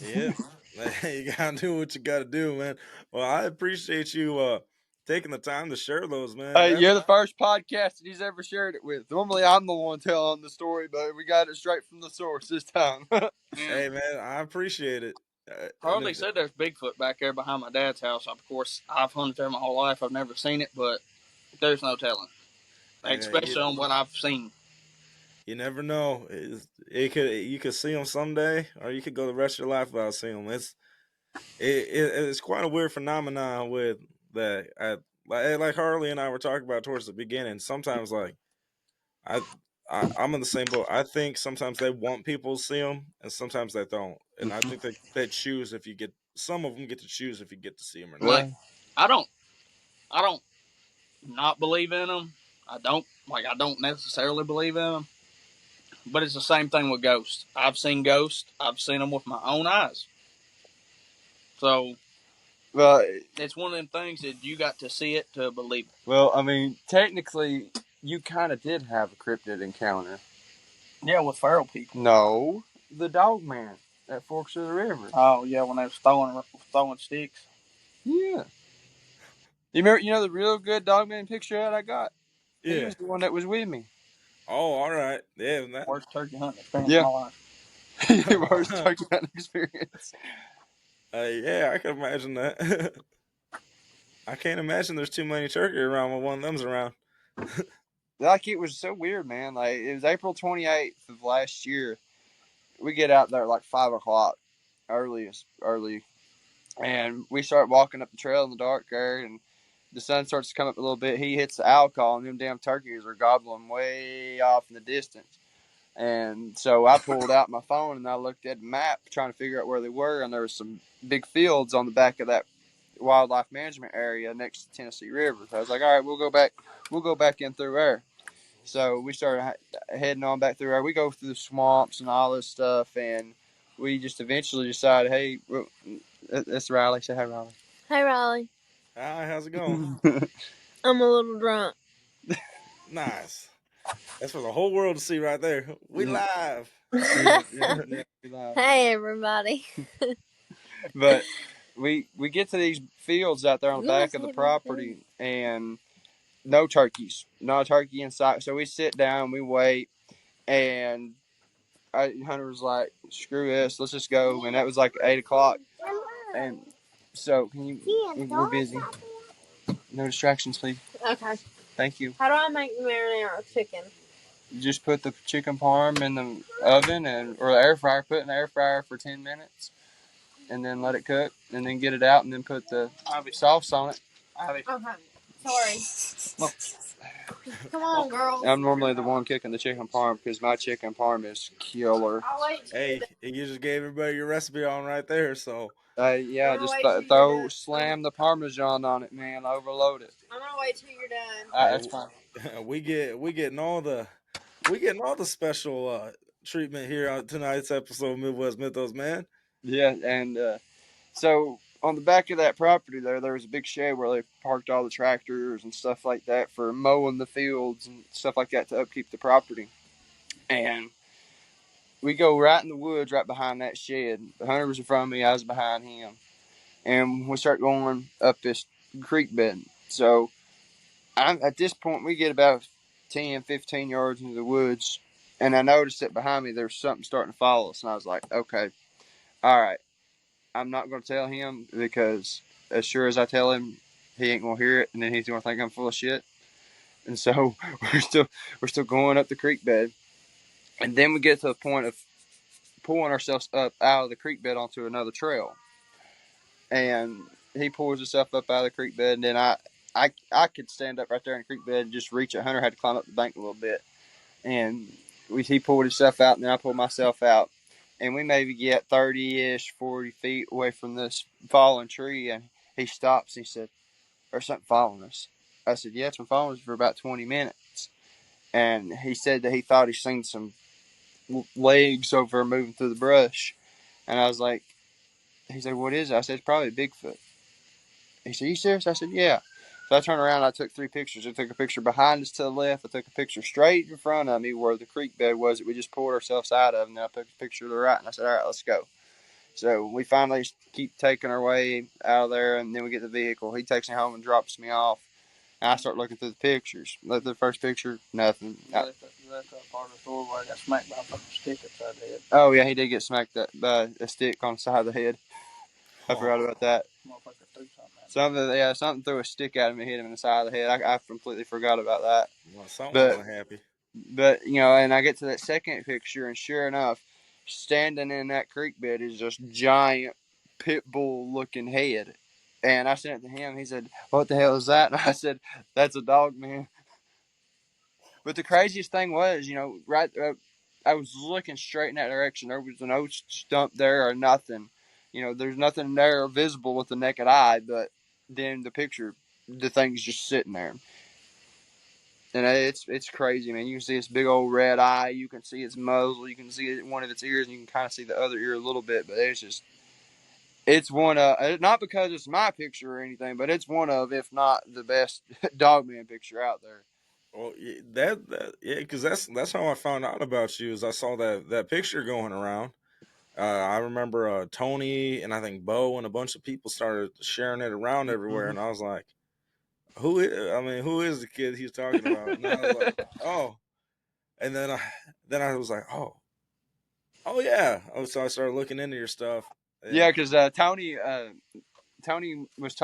yeah, man, you gotta do what you gotta do, man. Well, I appreciate you taking the time to share those, man. That's You're the first podcast that he's ever shared it with. Normally, I'm the one telling the story, but we got it straight from the source this time. hey, man, I appreciate it. And Harley said there's Bigfoot back there behind my dad's house. Of course, I've hunted there my whole life. I've never seen it, but there's no telling, you, especially on what I've seen. you never know. You could see them someday, or you could go the rest of your life without seeing them. It's quite a weird phenomenon with that. Like Harley and I were talking about towards the beginning. Sometimes like I, I'm in the same boat. I think sometimes they want people to see them, and sometimes they don't. And I think they choose if you get some of them get to choose if you get to see them or not. Like, I don't, I don't not believe in them. I don't necessarily believe in them. But it's the same thing with ghosts. I've seen ghosts. I've seen them with my own eyes. So Well, it's one of them things that you got to see it to believe it. well, I mean, technically, you kind of did have a cryptid encounter. Yeah, with feral people. No, the dog man at Forks of the River. Oh yeah, when they was throwing sticks. Yeah. You remember? You know the real good dog man picture that I got. He Yeah. was the one that was with me. Oh, all right. Yeah. Worst turkey hunting experience of my life. Worst turkey hunting experience. Yeah, I can imagine that. I can't imagine there's too many turkey around when one of them's around. Like it was so weird, man. Like it was April 28th of last year. We get out there at like 5 o'clock, early, and we start walking up the trail in the dark there, and the sun starts to come up a little bit. He hits the owl call, and them damn turkeys are gobbling way off in the distance. And so I pulled out my phone and I looked at the map trying to figure out where they were, and there was some big fields on the back of that wildlife management area next to the Tennessee River. So I was like, all right, we'll go back in through there. So we started heading on back through there. We go through the swamps and all this stuff, and we just eventually decided, hey, that's Riley. Say hi, Riley. Hi, Raleigh. Hi, how's it going? I'm a little drunk. Nice. That's for the whole world to see right there. We live. Hey, everybody. But we get to these fields out there on the You wanna back of the say property, and no turkeys, not a turkey in sight. So we sit down, we wait, and Hunter was like, "Screw this, let's just go." And that was like 8 o'clock. And so, we're busy. No distractions, please. Okay. Thank you. How do I make marinara chicken? You just put the chicken parm in the oven or the air fryer. Put it in the air fryer for 10 minutes, and then let it cook, and then get it out, and then put the sauce on it. Okay. Sorry. Come on, girl. I'm normally the one cooking the chicken parm because my chicken parm is killer. I'll wait till Hey, you just gave everybody your recipe on right there. So Yeah, just slam the Parmesan on it, man. Overload it. I'm gonna wait till you're done. That's fine. we getting all the special treatment here on tonight's episode of Midwest Mythos, man. Yeah, and so on the back of that property there was a big shed where they parked all the tractors and stuff like that for mowing the fields and stuff like that to upkeep the property. And we go right in the woods right behind that shed. The hunter was in front of me, I was behind him. And we start going up this creek bed. So at this point, we get about 10, 15 yards into the woods. And I noticed that behind me, there's something starting to follow us. And I was like, okay, all right. I'm not going to tell him because as sure as I tell him, he ain't going to hear it. And then he's going to think I'm full of shit. And so we're still going up the creek bed. And then we get to the point of pulling ourselves up out of the creek bed onto another trail. And he pulls himself up out of the creek bed. And then I could stand up right there in the creek bed and just reach it. Hunter had to climb up the bank a little bit. And he pulled himself out, and then I pulled myself out. And we maybe get 30-ish, 40 feet away from this fallen tree. And he stops. And he said, "There's something following us." I said, "Yeah, it's been following us for about 20 minutes. And he said that he thought he seen some legs over moving through the brush. And I was like, he said, "What is it?" I said, "It's probably a Bigfoot." He said, "You serious?" I said, "Yeah." So I turned around and I took 3 pictures. I took a picture behind us to the left. I took a picture straight in front of me where the creek bed was that we just pulled ourselves out of. And then I took a picture to the right. And I said, "All right, let's go." So we finally keep taking our way out of there. And then we get the vehicle. He takes me home and drops me off. And I start looking through the pictures. Look at the first picture, nothing. You left that part of the store where I got smacked by a fucking stick upside the head. Oh, yeah, he did get smacked by a stick on the side of the head. I forgot about that. Something threw a stick at him and hit him in the side of the head. I completely forgot about that. Well, something wasn't happy. But, and I get to that second picture, and sure enough, standing in that creek bed is this giant pit bull looking head. And I sent it to him. He said, "What the hell is that?" And I said, "That's a dog, man." But the craziest thing was, I was looking straight in that direction. There was no stump there or nothing. There's nothing there visible with the naked eye. But then the picture, the thing's just sitting there. And it's crazy, man. You can see its big old red eye. You can see its muzzle. You can see one of its ears. And you can kind of see the other ear a little bit. But it's one of, not because it's my picture or anything, but it's one of, if not the best Dogman picture out there. Well, yeah, because that's how I found out about you. Is I saw that picture going around. I remember Tony and I think Bo and a bunch of people started sharing it around everywhere, and I was like, who is the kid he's talking about?" And I was like, "Oh," and then I was like, "Oh yeah." Oh, so I started looking into your stuff. Yeah, because Tony Merkel was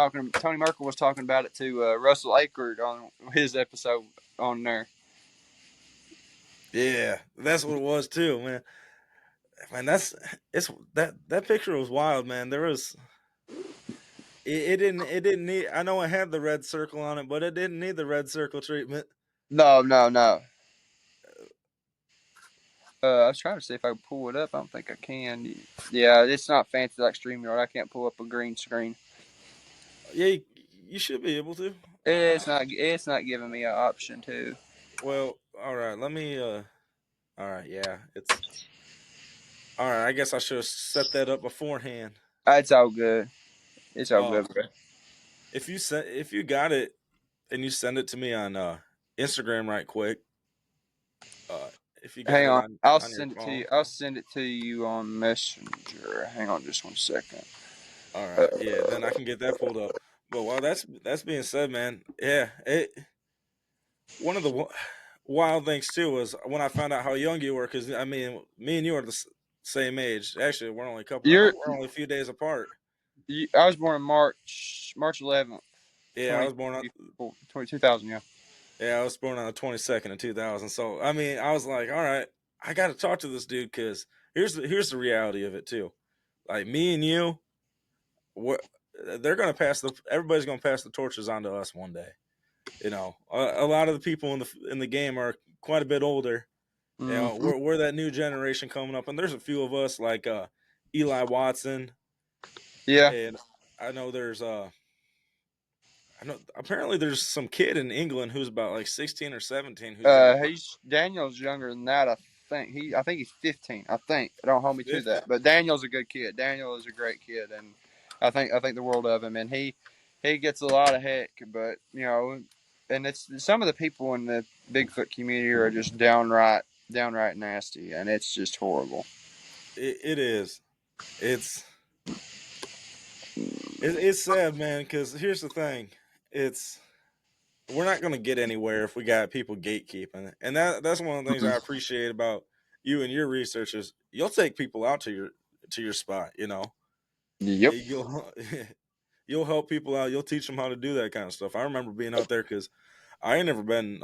talking about it to Russell Akert on his episode on there. Yeah, that's what it was too, man. Man, that picture was wild, man. There was it didn't need. I know it had the red circle on it, but it didn't need the red circle treatment. No. I was trying to see if I could pull it up. I don't think I can. Yeah, it's not fancy like StreamYard. I can't pull up a green screen. Yeah, you should be able to. It's not giving me an option to. Well, all right. Let me. All right. Yeah, it's. All right. I guess I should have set that up beforehand. It's all good. It's all Oh, good, bro. if you got it and you send it to me on Instagram right quick, if you got Hang it on, I'll on your send it to phone. you. I'll send it to you on Messenger. Hang on, just 1 second. All right, yeah, then I can get that pulled up. But while that's being said, man, yeah, one of the wild things too was when I found out how young you were, because I mean, me and you are the same age. Actually, we're only a couple. I You're think we're only a few days apart. I was born in March 11th, Yeah, I 20, was born on. 2000. Yeah. Yeah, I was born on the 22nd of 2000. So I mean, I was like, all right, I got to talk to this dude because here's the reality of it too. Like me and you, what they're gonna pass the everybody's gonna pass the torches on to us one day. You know, a lot of the people in the game are quite a bit older. You know, Mm-hmm. we're that new generation coming up, and there's a few of us like Eli Watson, Yeah. and I know there's I know apparently there's some kid in England who's about like 16 or 17 who's got a He's Daniel's younger than that. I think he's 15. I think. Don't hold me to 50. that. But Daniel's a good kid. Daniel is a great kid, and I think the world of him. And he gets a lot of heck, but and it's some of the people in the Bigfoot community are just downright nasty, and it's just horrible. It is. It's it's sad, man. Because here's the thing: it's we're not going to get anywhere if we got people gatekeeping, and that's one of the things I appreciate about you and your research is you'll take people out to your spot. You know, Yep. you'll you'll help people out. You'll teach them how to do that kind of stuff. I remember being out there because I ain't never been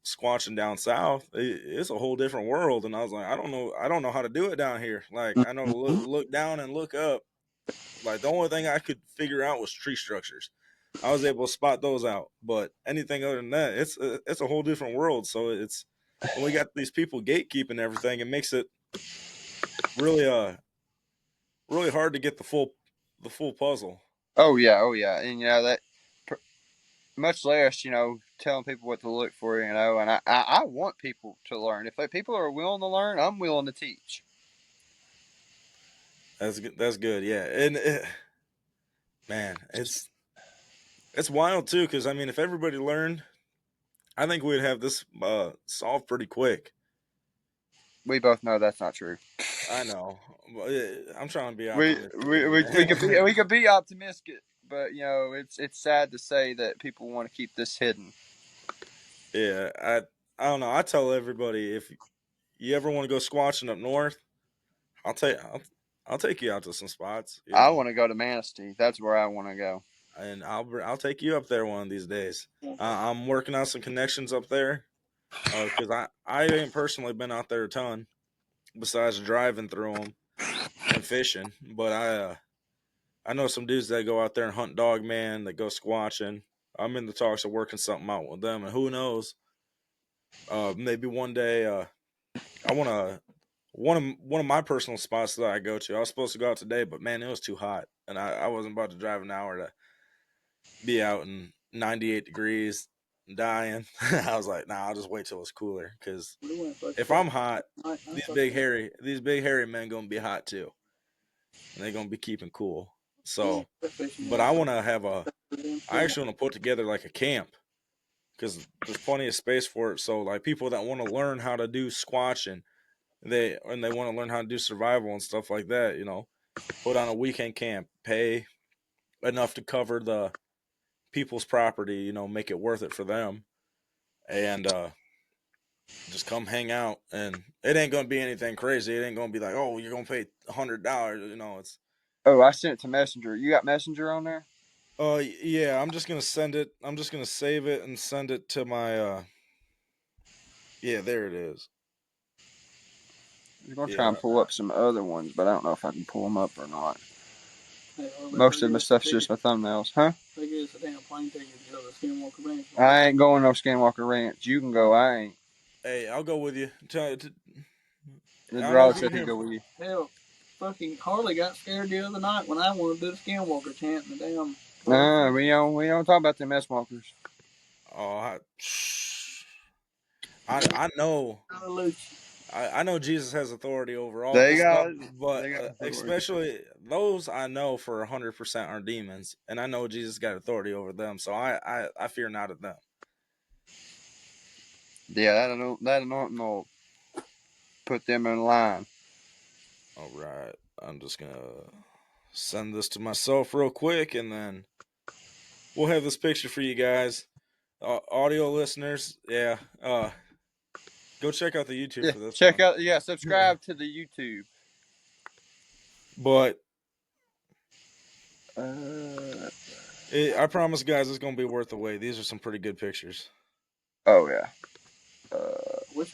squatching down south. It's a whole different world, and I was like, I don't know how to do it down here. Like I know to look down and look up. Like the only thing I could figure out was tree structures. I was able to spot those out, but anything other than that, it's a whole different world. So it's when we got these people gatekeeping everything, it makes it really really hard to get the full puzzle. Oh yeah. Oh yeah. And that much less telling people what to look for. And I want people to learn. If people are willing to learn, I'm willing to teach. That's good. That's good. Yeah, and man, it's wild too. Because I mean, if everybody learned, I think we'd have this solved pretty quick. We both know that's not true. I know. I'm trying to be We optimistic we, here, we, we could be man. we could be optimistic, but it's sad to say that people want to keep this hidden. Yeah, I don't know. I tell everybody if you ever want to go squatching up north, I'll take I'll take you out to some spots, you I know, want to go to Manistee. That's where I want to go. and I'll take you up there one of these days. I'm working on some connections up there because I ain't personally been out there a ton besides driving through them and fishing, but I know some dudes that go out there and hunt dogman, that go squatching. I'm in the talks of working something out with them, and who knows, maybe one day I want to one of my personal spots that I go to. I was supposed to go out today, but man, it was too hot, and I wasn't about to drive an hour to be out in 98 degrees dying. I was like, nah, I'll just wait till it's cooler because if I'm hot, these big hairy men gonna be hot too, and they're gonna be keeping cool. So, but I want to have I actually want to put together like a camp because there's plenty of space for it. So like people that want to learn how to do squatching, they want to learn how to do survival and stuff like that, you know, put on a weekend camp, pay enough to cover the people's property, you know, make it worth it for them, and just come hang out. And it ain't gonna be anything crazy. It ain't gonna be like, oh, you're gonna pay $100. You know, it's Oh, I sent it to Messenger. You got Messenger on there? yeah. I'm just gonna send it. I'm just gonna save it and send it to my yeah. There it is. I'm gonna try Yeah. and pull up some other ones, but I don't know if I can pull them up or not. Most of my stuff's just my thumbnails, huh? I ain't going no Skinwalker Ranch. You can go. I ain't. Hey, I'll go with you. I Then don't know Raleigh if you said can he'd hear. go with you. Hell, fucking Harley got scared the other night when I wanted to do the skinwalker chant in the damn. Nah, we don't talk about them S walkers. Oh, I know. I know Jesus has authority over all They this stuff, got but authority. especially those I know for 100% are demons, and I know Jesus got authority over them, so I fear not of them. Yeah, that anointing will put them in line. All right, I'm just gonna send this to myself real quick, and then we'll have this picture for you guys, audio listeners. Yeah, go check out the YouTube Yeah, for this check one. out. Yeah, subscribe to the YouTube. But Uh, I promise, guys, it's gonna be worth the wait. These are some pretty good pictures. oh yeah.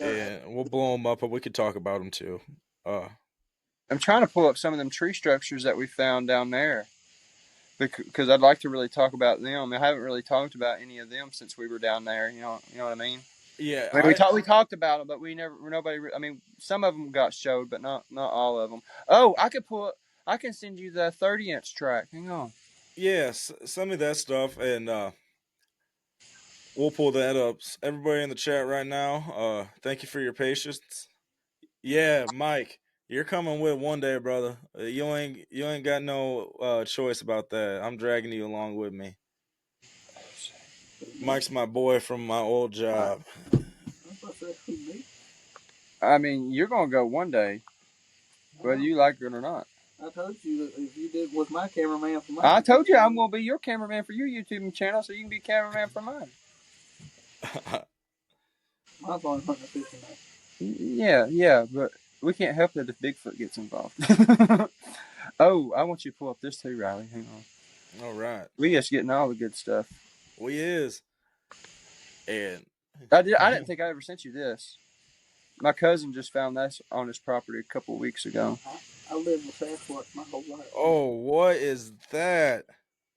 And we'll blow them up, but we could talk about them too. I'm trying to pull up some of them tree structures that we found down there because I'd like to really talk about them. I haven't really talked about any of them since we were down there. You know what I mean? Yeah, I mean, we talked about them, but we never nobody. I mean, some of them got showed, but not all of them. Oh, I can send you the 30-inch track. Hang on. yes, send me that stuff, and we'll pull that up. Everybody in the chat right now, thank you for your patience. Yeah, Mike, you're coming with one day, brother. You ain't got no choice about that. I'm dragging you along with me. Mike's my boy from my old job. I mean, you're gonna go one day, whether you like it or not. I told you that if you was my cameraman for mine. I told you I'm gonna be your cameraman for your YouTube channel, so you can be cameraman for mine. Mine's only hunting and fishing Yeah, but we can't help it if Bigfoot gets involved. Oh, I want you to pull up this too, Riley. Hang on. All right. We just getting all the good stuff. We is. And I didn't think I ever sent you this. My cousin just found this on his property a couple of weeks ago. I lived with Sasquatch my whole life. oh, what is that?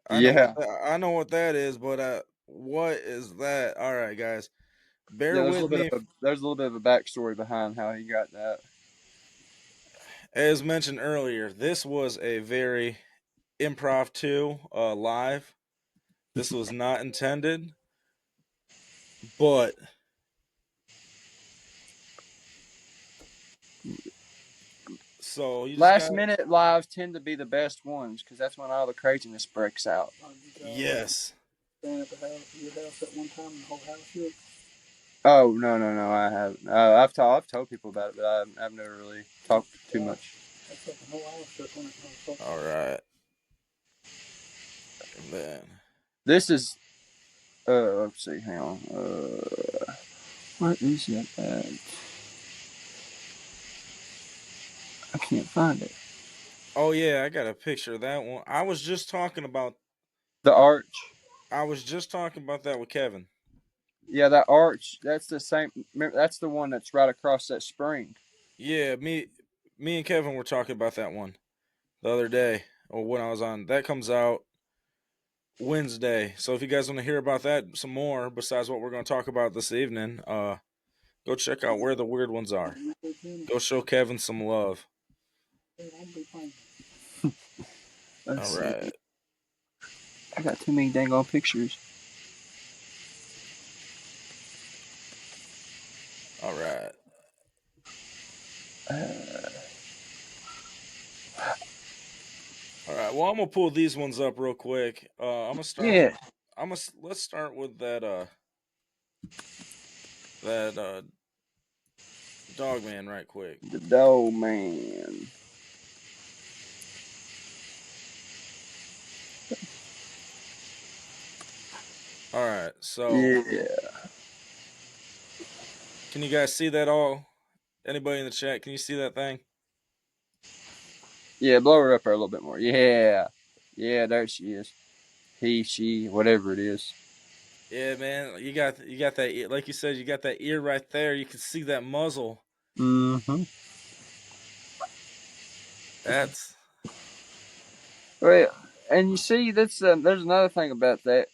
I know what that is, but what is that? All right, guys, bear with me. There's a little bit of a backstory behind how he got that. As mentioned earlier, this was a very impromptu live. This was not intended, but so last minute lives tend to be the best ones because that's when all the craziness breaks out. Yes. Staying at your house at one time and the whole house shook? Oh no, I haven't. I've told people about it, but I've never really talked too much. The whole house shook when it all right. And then this is let's see, hang on. What is it? I can't find it. Oh yeah, I got a picture of that one. I was just talking about the arch. I was just talking about that with Kevin. Yeah, that arch. That's the same. That's the one that's right across that spring. Yeah, me and Kevin were talking about that one the other day, or when I was on. That comes out Wednesday. So if you guys want to hear about that some more, besides what we're going to talk about this evening, go check out Where the Weird Ones Are. Go show Kevin some love. All right. I got too many dang old pictures. All right. All right. Well, I'm gonna pull these ones up real quick. I'm gonna start. Yeah. Let's start with that. Dogman right quick. The Dogman. All right. So. Yeah. Can you guys see that all? Anybody in the chat? Can you see that thing? Yeah, blow her up there a little bit more. Yeah. Yeah, there she is. He, she, whatever it is. Yeah, man. You got that, like you said, you got that ear right there. You can see that muzzle. Mm-hmm. That's. Well, and you see, there's another thing about that.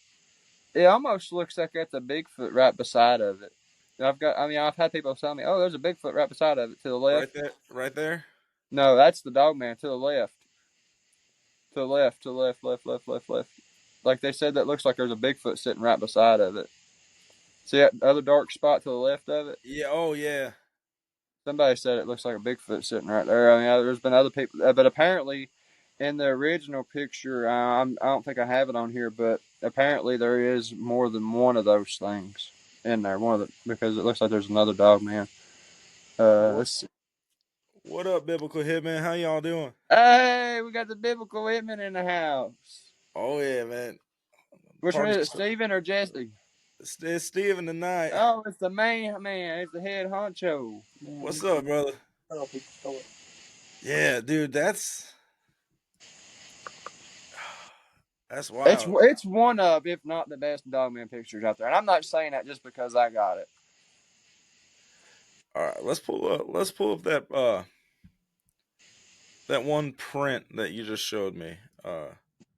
It almost looks like that's a Bigfoot right beside of it. I've had people tell me, "Oh, there's a Bigfoot right beside of it to the left." Right there. No, that's the Dogman to the left. To the left, left. Like they said, that looks like there's a Bigfoot sitting right beside of it. See that other dark spot to the left of it? Yeah. Oh, yeah. Somebody said it looks like a Bigfoot sitting right there. I mean, there's been other people, but apparently, in the original picture, I don't think I have it on here, but apparently there is more than one of those things in there. Because it looks like there's another dog man. What, Let's see. what up, Biblical Hitman? How y'all doing? Hey, we got the biblical hitman in the house. Oh yeah, man. Which one Party. is it, Steven or Jesse? It's Steven tonight. Oh, it's the main man. It's the head honcho. Man, What's up, brother? Feral people stole it. Yeah, dude, that's wild. It's one of, if not the best dogman pictures out there, and I'm not saying that just because I got it. All right, let's pull up that one print that you just showed me.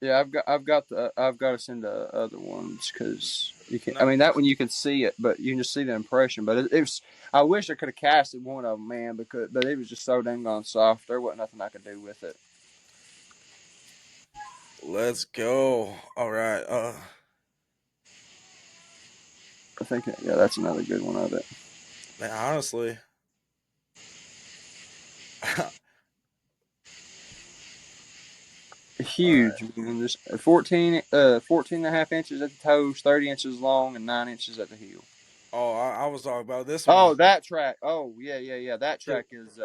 Yeah, I've got to send the other ones because you can. No, I mean, that one you can see it, but you can just see the impression. But it was. I wish I could have casted one of them, man, but it was just so dang on soft. There wasn't nothing I could do with it. let's go. All right. I think that's another good one of it. Man, honestly, Huge, man. Just 14 and a half inches at the toes, 30 inches long, and 9 inches at the heel. oh, I was talking about this one. Oh, that track. Oh, yeah. That track is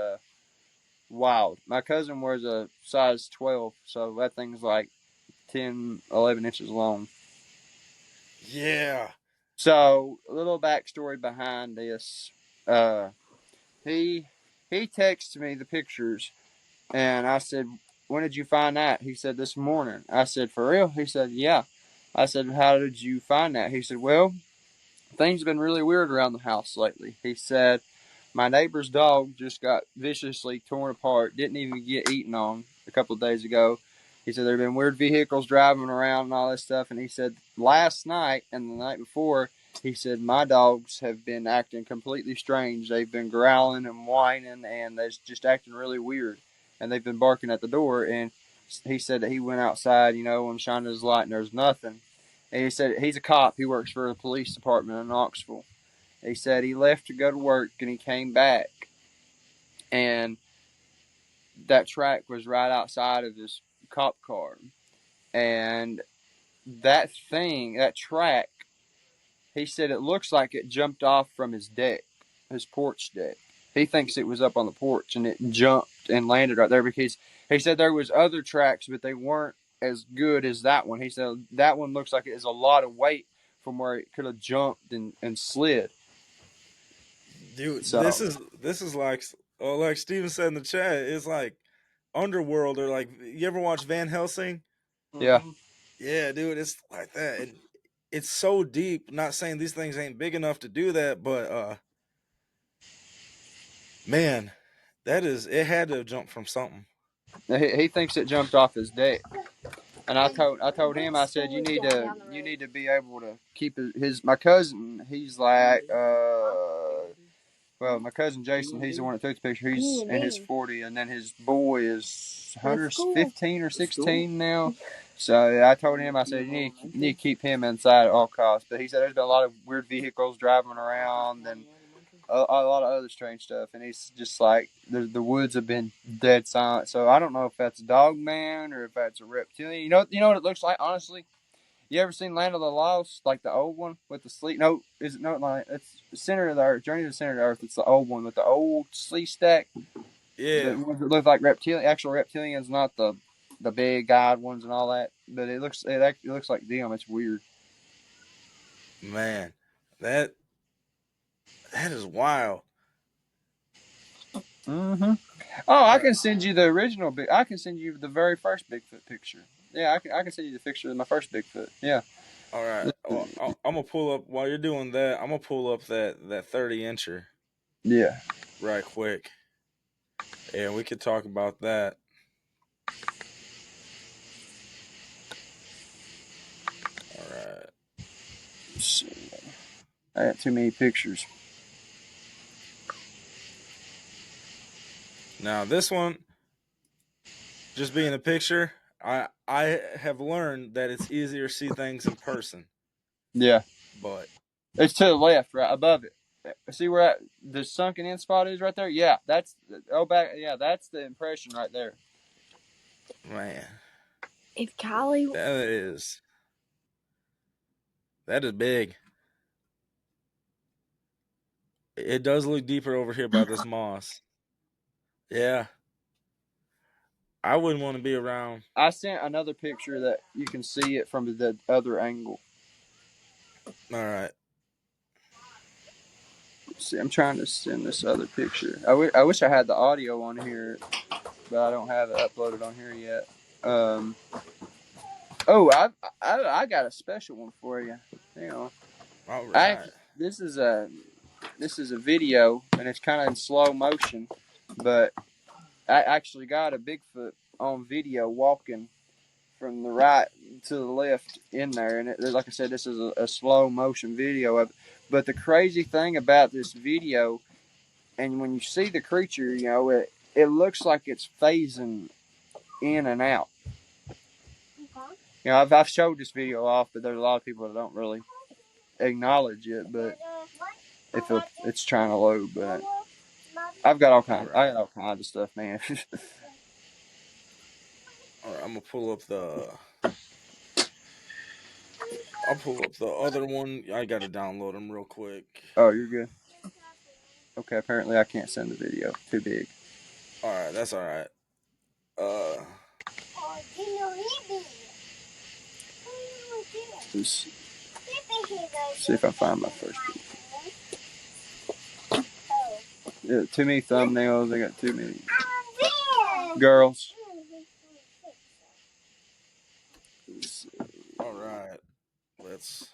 wild. My cousin wears a size 12, so that thing's like 10, 11 inches long. Yeah. So, a little backstory behind this. He texted me the pictures, and I said, "When did you find that?" He said, "This morning." I said, "For real?" He said, "Yeah." I said, "How did you find that?" He said, "Well, things have been really weird around the house lately." He said, "My neighbor's dog just got viciously torn apart, didn't even get eaten on a couple of days ago." He said, "There have been weird vehicles driving around and all this stuff." And he said, "Last night and the night before," he said, "my dogs have been acting completely strange. They've been growling and whining, and they're just acting really weird. And they've been barking at the door." And he said that he went outside, and shined his light, and there's nothing. And he said he's a cop. He works for the police department in Knoxville. He said he left to go to work, and he came back, and that track was right outside of his cop car. And that track, he said it looks like it jumped off from his deck, his porch deck. He thinks it was up on the porch, and it jumped and landed right there because he said there was other tracks, but they weren't as good as that one. He said that one looks like it is a lot of weight from where it could have jumped and slid. Dude, So this is like Steven said in the chat, it's like Underworld, or like, you ever watch Van Helsing? yeah. Yeah, dude, it's like that. And it's so deep. Not saying these things ain't big enough to do that, but man, it had to have jumped from something. He thinks it jumped off his deck. And I told him, I said, you need to be able to keep my cousin, he's like, well, my cousin Jason, he's the one that took the picture. He's in his 40, and then his boy is Hunter's 15 or 16 now. So I told him, I said, you need to keep him inside at all costs. But he said there's been a lot of weird vehicles driving around and a lot of other strange stuff. And he's just like, the woods have been dead silent. So I don't know if that's a dog man or if that's a reptilian. You know what it looks like, honestly? You ever seen Land of the Lost, like the old one with the sleep? No, is it not like it's Center of the Earth? Journey to the Center of the Earth. It's the old one with the old sleep stack. Yeah. The ones that look like actual reptilians, not the big eyed ones and all that. But it looks like them. It's weird. Man, that is wild. Mm-hmm. Oh, I can send you the original. I can send you the very first Bigfoot picture. Yeah, I can send you the picture of my first Bigfoot. Yeah. All right. Well, I'm gonna pull up while you're doing that. I'm gonna pull up that 30-incher. Yeah. Right quick, and we could talk about that. All right. Let's see. I got too many pictures. Now this one, just being a picture, I have learned that it's easier to see things in person. Yeah. But It's to the left, right above it. See where the sunken in spot is right there? Yeah, that's that's the impression right there. Man, If Kylie, that is big. It does look deeper over here by this moss. Yeah. I wouldn't want to be around. I sent another picture that you can see it from the other angle. All right. See, I'm trying to send this other picture. I wish I had the audio on here, but I don't have it uploaded on here yet. I got a special one for you. Hang on. All right. This is a video, and it's kind of in slow motion, but I actually got a Bigfoot on video walking from the right to the left in there, and like I said, this is a slow motion video of it. But the crazy thing about this video, and when you see the creature, you know, it looks like it's phasing in and out. You know, I've showed this video off, but there's a lot of people that don't really acknowledge it, but it's trying to load. But I got all kinds of stuff, man. All right, I'm gonna pull up I'll pull up the other one. I gotta download them real quick. Oh, you're good. Okay, apparently I can't send the video. Too big. All right, that's all right. See if I find my first video. Yeah, too many thumbnails. I got too many girls. All right, let's.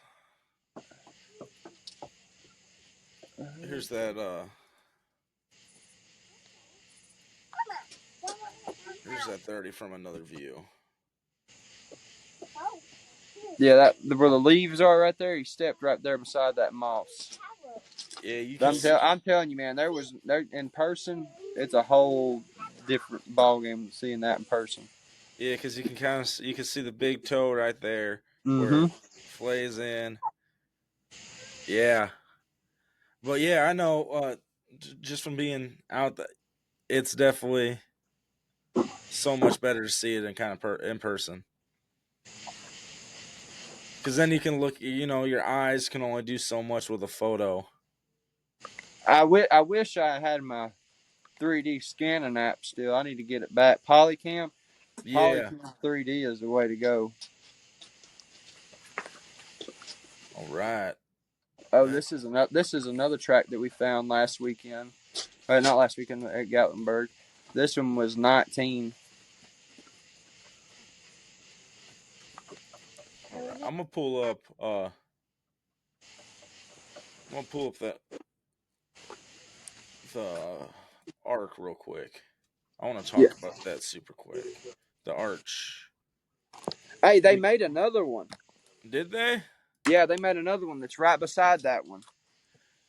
Here's that. Here's that 30 from another view. Yeah, where the leaves are right there. He stepped right there beside that moss. Yeah, you can. I'm telling you, man. There in person. It's a whole different ballgame seeing that in person. Yeah, because you can see the big toe right there where it flays in. Yeah, but yeah, I know. Just from being out, it's definitely so much better to see it in in person. Because then you can look, you know, your eyes can only do so much with a photo. I wish I had my 3D scanning app still. I need to get it back. Polycam? Yeah. Polycam 3D is the way to go. All right. Oh, this is another track that we found last weekend. Not last weekend at Gatlinburg. This one was 19. All right. I'm gonna pull up the arc real quick. I want to talk about that super quick. The arch. Hey, they made another one. Did they? Yeah, they made another one that's right beside that one.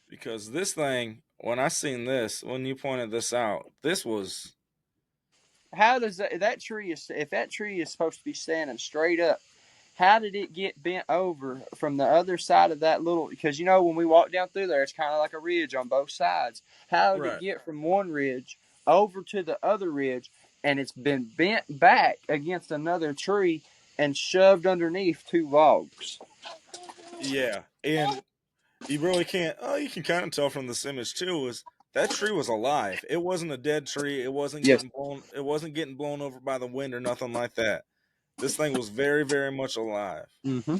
Because this thing, when I seen this, when you pointed this out, this was. How does that tree if that tree is supposed to be standing straight up? How did it get bent over from the other side of that little? Because you know when we walk down through there, it's kind of like a ridge on both sides. How did it get from one ridge over to the other ridge, and it's been bent back against another tree and shoved underneath two logs? Yeah, and you really can't. Oh, you can kind of tell from this image too. Is that tree was alive? It wasn't a dead tree. It wasn't getting blown. It wasn't getting blown over by the wind or nothing like that. This thing was very, very much alive. Mm-hmm.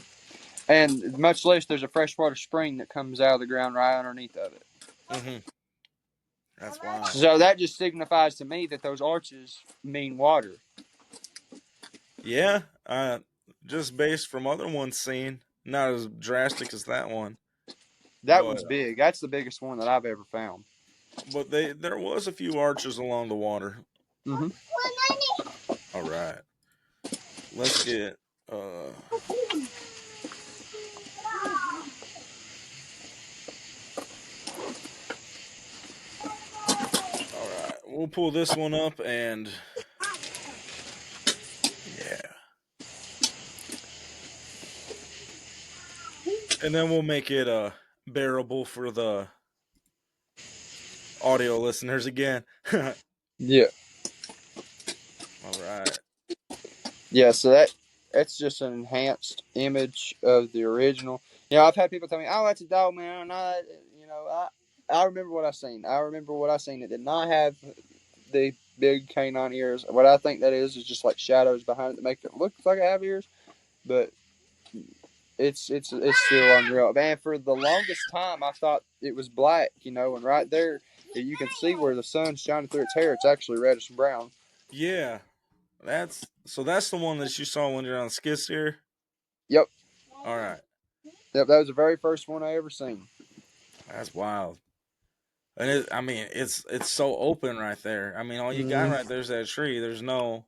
And much less there's a freshwater spring that comes out of the ground right underneath of it. Mm-hmm. That's wild. So that just signifies to me that those arches mean water. Yeah, just based from other ones seen, not as drastic as that one. That one's big. That's the biggest one that I've ever found. But there was a few arches along the water. Mm-hmm. All right. Let's get all right. We'll pull this one up and and then we'll make it bearable for the audio listeners again. Yeah. All right. Yeah, so that's just an enhanced image of the original. I've had people tell me, "Oh, that's a dog, man." I remember what I seen. I remember what I seen. It did not have the big canine ears. What I think that is just like shadows behind it that make it look like I have ears, but it's still unreal. Man, for the longest time, I thought it was black. And right there, you can see where the sun's shining through its hair. It's actually reddish and brown. Yeah. That's the one that you saw when you're on skid steer. Yep, All right. yep. That was the very first one I ever seen. That's wild. And it's so open right there. I mean, all you got Mm-hmm. right there's that tree. There's no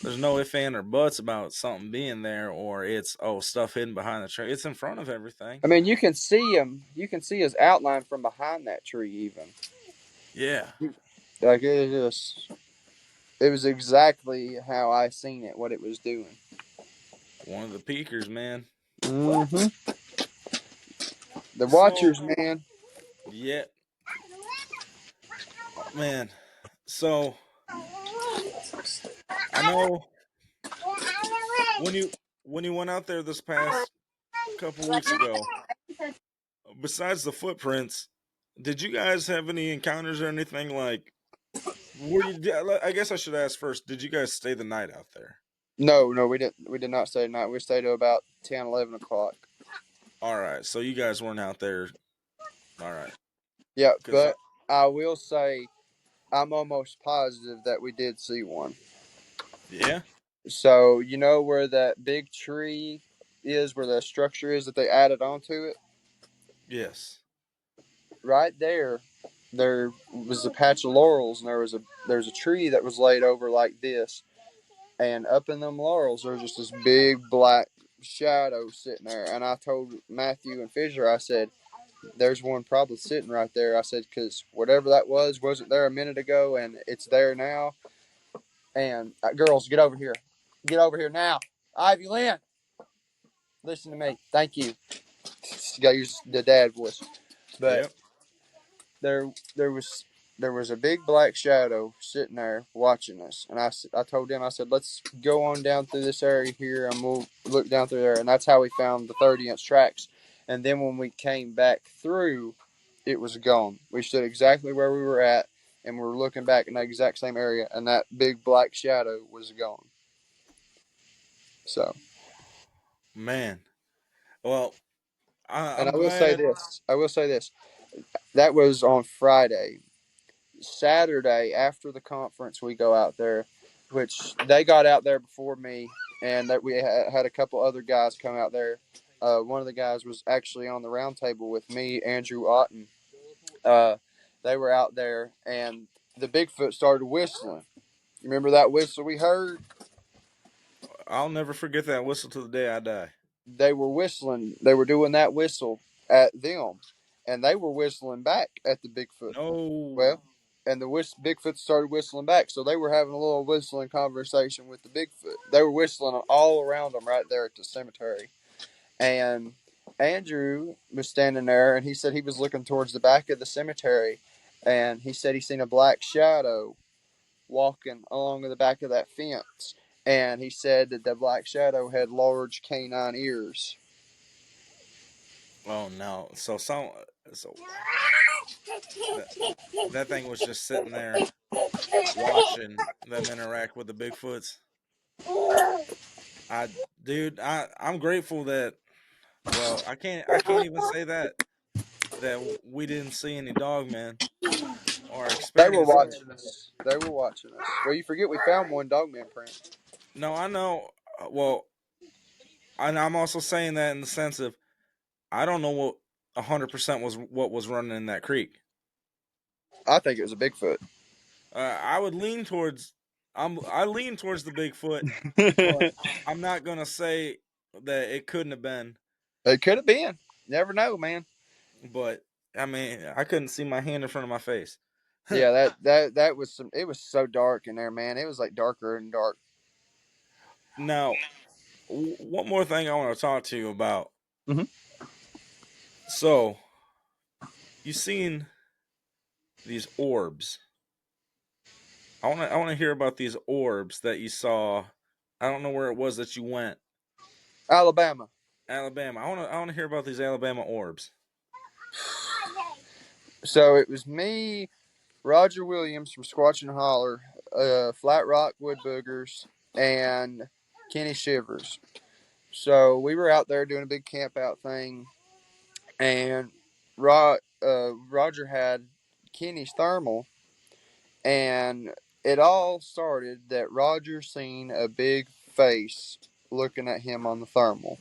if, and, or buts about something being there, or it's stuff hidden behind the tree. It's in front of everything. I mean, you can see him. You can see his outline from behind that tree, even. Yeah, Like it was exactly how I seen it, what it was doing. one of the peakers, man. Mm-hmm. The So Watchers, man. yeah, man. So I know when you went out there this past couple weeks ago. Besides the footprints, did you guys have any encounters or anything like? Were you? I guess I should ask first. Did you guys stay the night out there? No, no, we didn't. We did not stay tonight. We stayed till about 10, 11 o'clock. All right, so you guys weren't out there. All right, Yeah, because but I will say I'm almost positive that we did see one. yeah, So you know where that big tree is, where the structure is that they added onto it. yes. Right there, there was a patch of laurels, and there's a tree that was laid over like this, and up in them laurels there's just this big black shadow sitting there. And I told Matthew and Fisher, I said, "There's one probably sitting right there." I said, "Because whatever that was wasn't there a minute ago, and it's there now." And girls, get over here now. Ivy Lynn, listen to me. Thank you. You got to use the dad voice, but Yep. there there was there was a big black shadow sitting there watching us. And I told them, I said, let's go on down through this area here and we'll look down through there. And that's how we found the 30-inch tracks. And then when we came back through, it was gone. We stood exactly where we were at, and we were looking back in the exact same area, and that big black shadow was gone. So, Man. Well, and I'm glad. I will say this, that was on Friday. Saturday after the conference, we go out there, which they got out there before me, and that we had a couple other guys come out there. One of the guys was actually on the round table with me, Andrew Otten. They were out there, and the Bigfoot started whistling. You remember that whistle we heard? I'll never forget that whistle to the day I die. They were whistling. They were doing that whistle at them, and they were whistling back at the Bigfoot. No. Well, and the Bigfoot started whistling back, so they were having a little whistling conversation with the Bigfoot. They were whistling all around them right there at the cemetery, and Andrew was standing there, and he said he was looking towards the back of the cemetery, and he said he seen a black shadow walking along the back of that fence, and he said that the black shadow had large canine ears. Oh no. So that that thing was just sitting there watching them interact with the Bigfoots. I dude, I'm grateful that well, I can't even say that we didn't see any dogmen or They were experience it. watching us. They were watching us. Well, you forget we found one dogman print. No, I know. Well, and I'm also saying that in the sense of I don't know what 100% was what was running in that creek. I think it was a Bigfoot. I would lean towards I lean towards the Bigfoot, but I'm not gonna say that it couldn't have been. It could have been. Never know, man. But I mean, I couldn't see my hand in front of my face. Yeah, that was some. It was so dark in there, man. It was like darker and dark. Now, one more thing I want to talk to you about. Mhm. So, you seen? these orbs. I want to hear about these orbs that you saw. I don't know where it was that you went. Alabama. Alabama. I want to hear about these Alabama orbs. So it was me, Roger Williams from Squatch and Holler, Flat Rock Wood Boogers, and Kenny Shivers. So we were out there doing a big camp out thing, and Roger had Kenny's thermal, and it all started that Roger seen a big face looking at him on the thermal,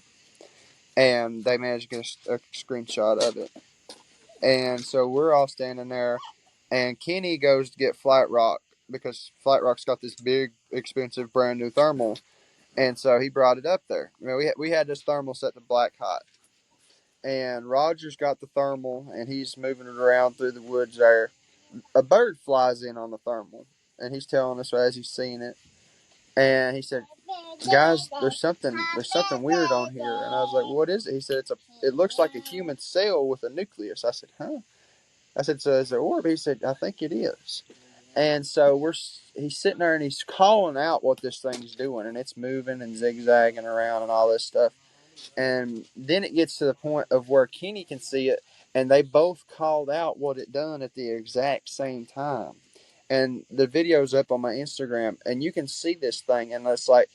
and they managed to get a screenshot of it. And so we're all standing there, and Kenny goes to get Flat Rock because Flat Rock's got this big, expensive, brand new thermal, and so he brought it up there. You know, we had this thermal set to black hot, and Roger's got the thermal, and he's moving it around through the woods there. A bird flies in on the thermal, and he's telling us as he's seeing it, and he said, "Guys, there's something weird on here." And I was like, "What is it?" He said, "It looks like a human cell with a nucleus." I said, "Huh?" I said, "So is it orb?" He said, "I think it is." And so he's sitting there and he's calling out what this thing's doing, and it's moving and zigzagging around and all this stuff. And then it gets to the point of where Kenny can see it, and they both called out what it done at the exact same time. And the video's up on my Instagram, and you can see this thing, and it's like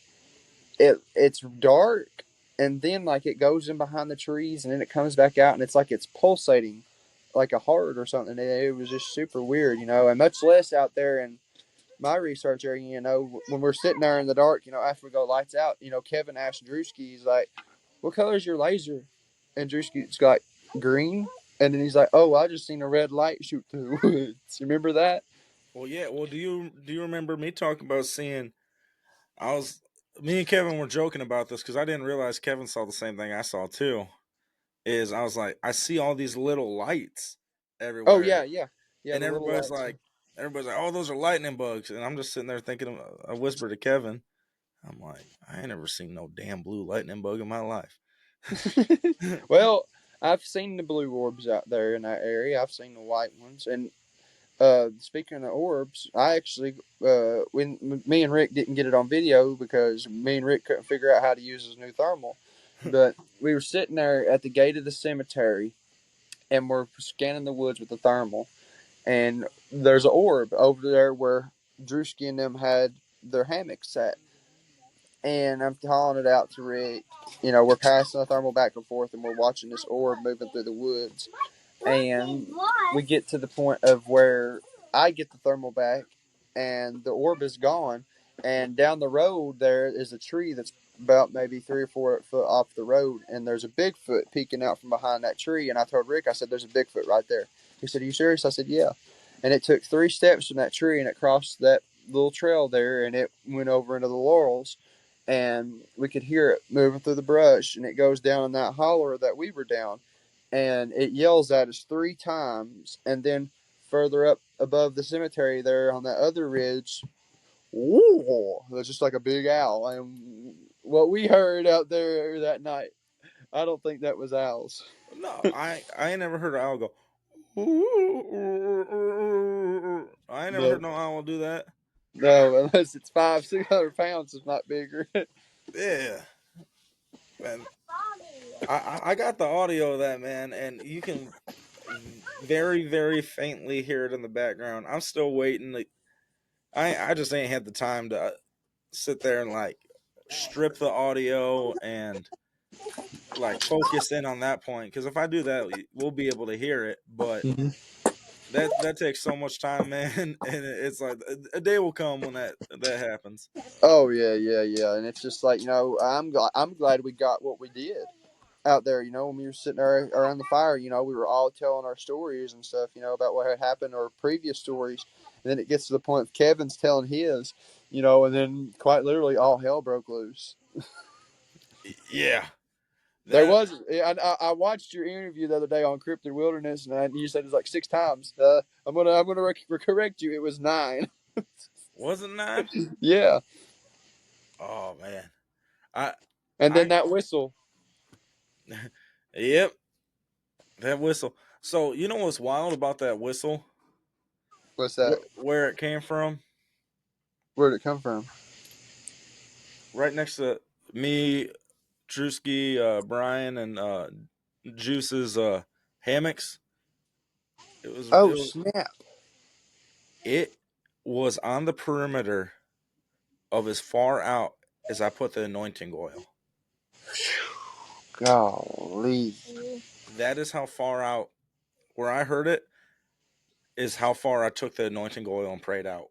it's dark, and then like it goes in behind the trees, and then it comes back out, and it's like it's pulsating like a heart or something. It was just super weird, you know, and much less out there in my research area, you know, when we're sitting there in the dark, you know, after we go lights out, you know, Kevin asked Drewski, he's like, "What color is your laser?" And Drewski's like, "Green." And then he's like, "Oh, I just seen a red light shoot through the woods." Remember that? Well, yeah. Well, do you remember me talking about seeing? I was Me and Kevin were joking about this because I didn't realize Kevin saw the same thing I saw too. Is I was like, I see all these little lights Oh, everywhere, yeah, yeah. Yeah, and the little lights. everybody's like, oh, those are lightning bugs, and I'm just sitting there thinking. I whispered to Kevin, I'm like, I ain't never seen no damn blue lightning bug in my life. Well, I've seen the blue orbs out there in that area. I've seen the white ones. And speaking of orbs, I actually, when me and Rick didn't get it on video because me and Rick couldn't figure out how to use his new thermal, but we were sitting there at the gate of the cemetery, and we're scanning the woods with the thermal, and there's an orb over there where Drewski and them had their hammock set. And I'm calling it out to Rick. You know, we're passing the thermal back and forth, and we're watching this orb moving through the woods. And we get to the point of where I get the thermal back, and the orb is gone. And down the road there is a tree that's about maybe 3 or 4 foot off the road, and there's a Bigfoot peeking out from behind that tree. And I told Rick, I said, "There's a Bigfoot right there." He said, "Are you serious?" I said, "Yeah." And it took 3 steps from that tree, and it crossed that little trail there, and it went over into the laurels, and we could hear it moving through the brush, and it goes down in that holler that we were down, and it yells at us 3 times, and then further up above the cemetery there on that other ridge, woo, there's just like a big owl. And what we heard out there that night, I don't think that was owls. No, I ain't never heard an owl go. I ain't never heard No, no owl do that. no, unless it's 500-600 pounds, it's not bigger. Yeah, man. I got the audio of that, man, and you can very faintly hear it in the background. I'm still waiting. I just ain't had the time to sit there and like strip the audio and like focus in on that point, because if I do that, we'll be able to hear it. But that takes so much time, man, and it's like a day will come when that happens. Oh yeah, yeah, yeah, and it's just like, you know, I'm glad we got what we did out there. You know, when we were sitting there around the fire, you know, we were all telling our stories and stuff, you know, about what had happened or previous stories. And then it gets to the point of Kevin's telling his, you know, and then quite literally all hell broke loose. Yeah, There that was, I watched your interview the other day on Cryptid Wilderness, and you said it was like 6 times. I'm gonna correct you. It was 9. wasn't 9. Yeah, Oh man, I and then I that whistle. yep, that whistle. So you know what's wild about that whistle? What's that? where it came from. Where'd it come from? Right next to me, Drewski, Brian, and Juice's hammocks. It was Oh snap! it was on the perimeter of as far out as I put the anointing oil. Golly. That is how far out. Where I heard it is how far I took the anointing oil and prayed out.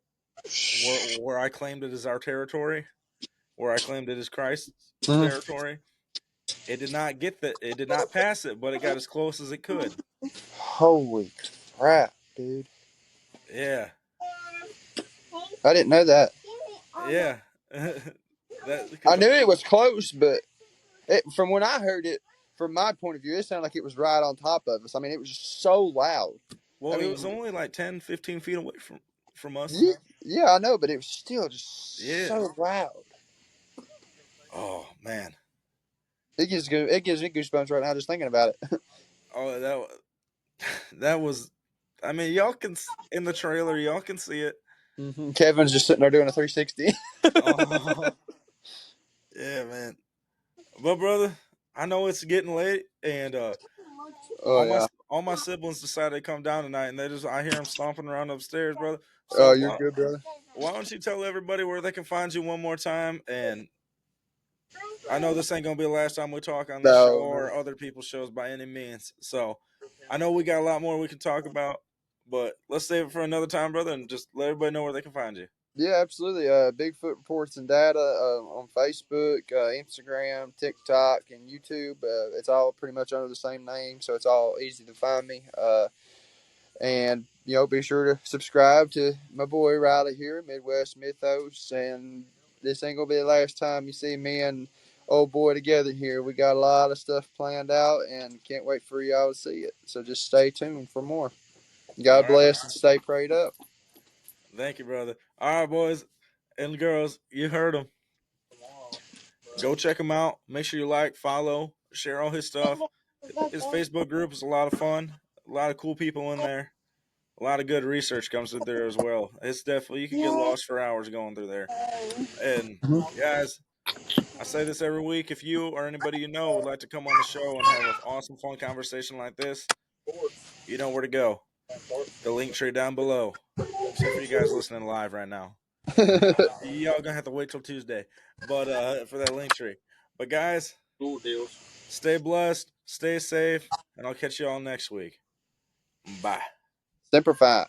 Where I claimed it as our territory, where I claimed it as Christ's Mhm. territory, it did not it did not pass it, but it got as close as it could. Holy crap, dude! Yeah, I didn't know that. yeah. That I because knew it was close, but from when I heard it, from my point of view, it sounded like it was right on top of us. I mean, it was just so loud. well, I it mean, was only like 10, 15 feet away from us. yeah, I know, but it was still just Yeah. so loud. Oh man. It gives me goosebumps right now just thinking about it. Oh, that was. I mean, y'all can in the trailer, y'all can see it. Mm-hmm. Kevin's just sitting there doing a 360. Oh, yeah, man. But brother, I know it's getting late, and Oh yeah. all my siblings decided to come down tonight, and I hear them stomping around upstairs, brother. Oh, So you're good, brother. why don't you tell everybody where they can find you one more time? And I know this ain't gonna be the last time we talk on this show No, or other people's shows by any means. So I know we got a lot more we can talk about, but let's save it for another time, brother, and just let everybody know where they can find you. yeah, absolutely. Bigfoot reports and data on Facebook, Instagram, TikTok, and YouTube. It's all pretty much under the same name, so it's all easy to find me. And be sure to subscribe to my boy Riley here, Midwest Mythos. And this ain't gonna be the last time you see me and old boy together here. We got a lot of stuff planned out, and can't wait for y'all to see it. So just stay tuned for more. All God right. bless and stay prayed up. Thank you, brother. All right, boys and girls, you heard him. Go check him out. Make sure you like, follow, share all his stuff. His Facebook group is a lot of fun. A lot of cool people in there. A lot of good research comes through there as well. It's definitely, you could get lost for hours going through there. And guys, I say this every week. If you or anybody you know would like to come on the show and have an awesome, fun conversation like this, you know where to go. The link tree down below. Except for you guys listening live right now. Y'all gonna have to wait till Tuesday, but for that link tree. But guys, stay blessed, stay safe, and I'll catch you all next week. Bye. Simplify.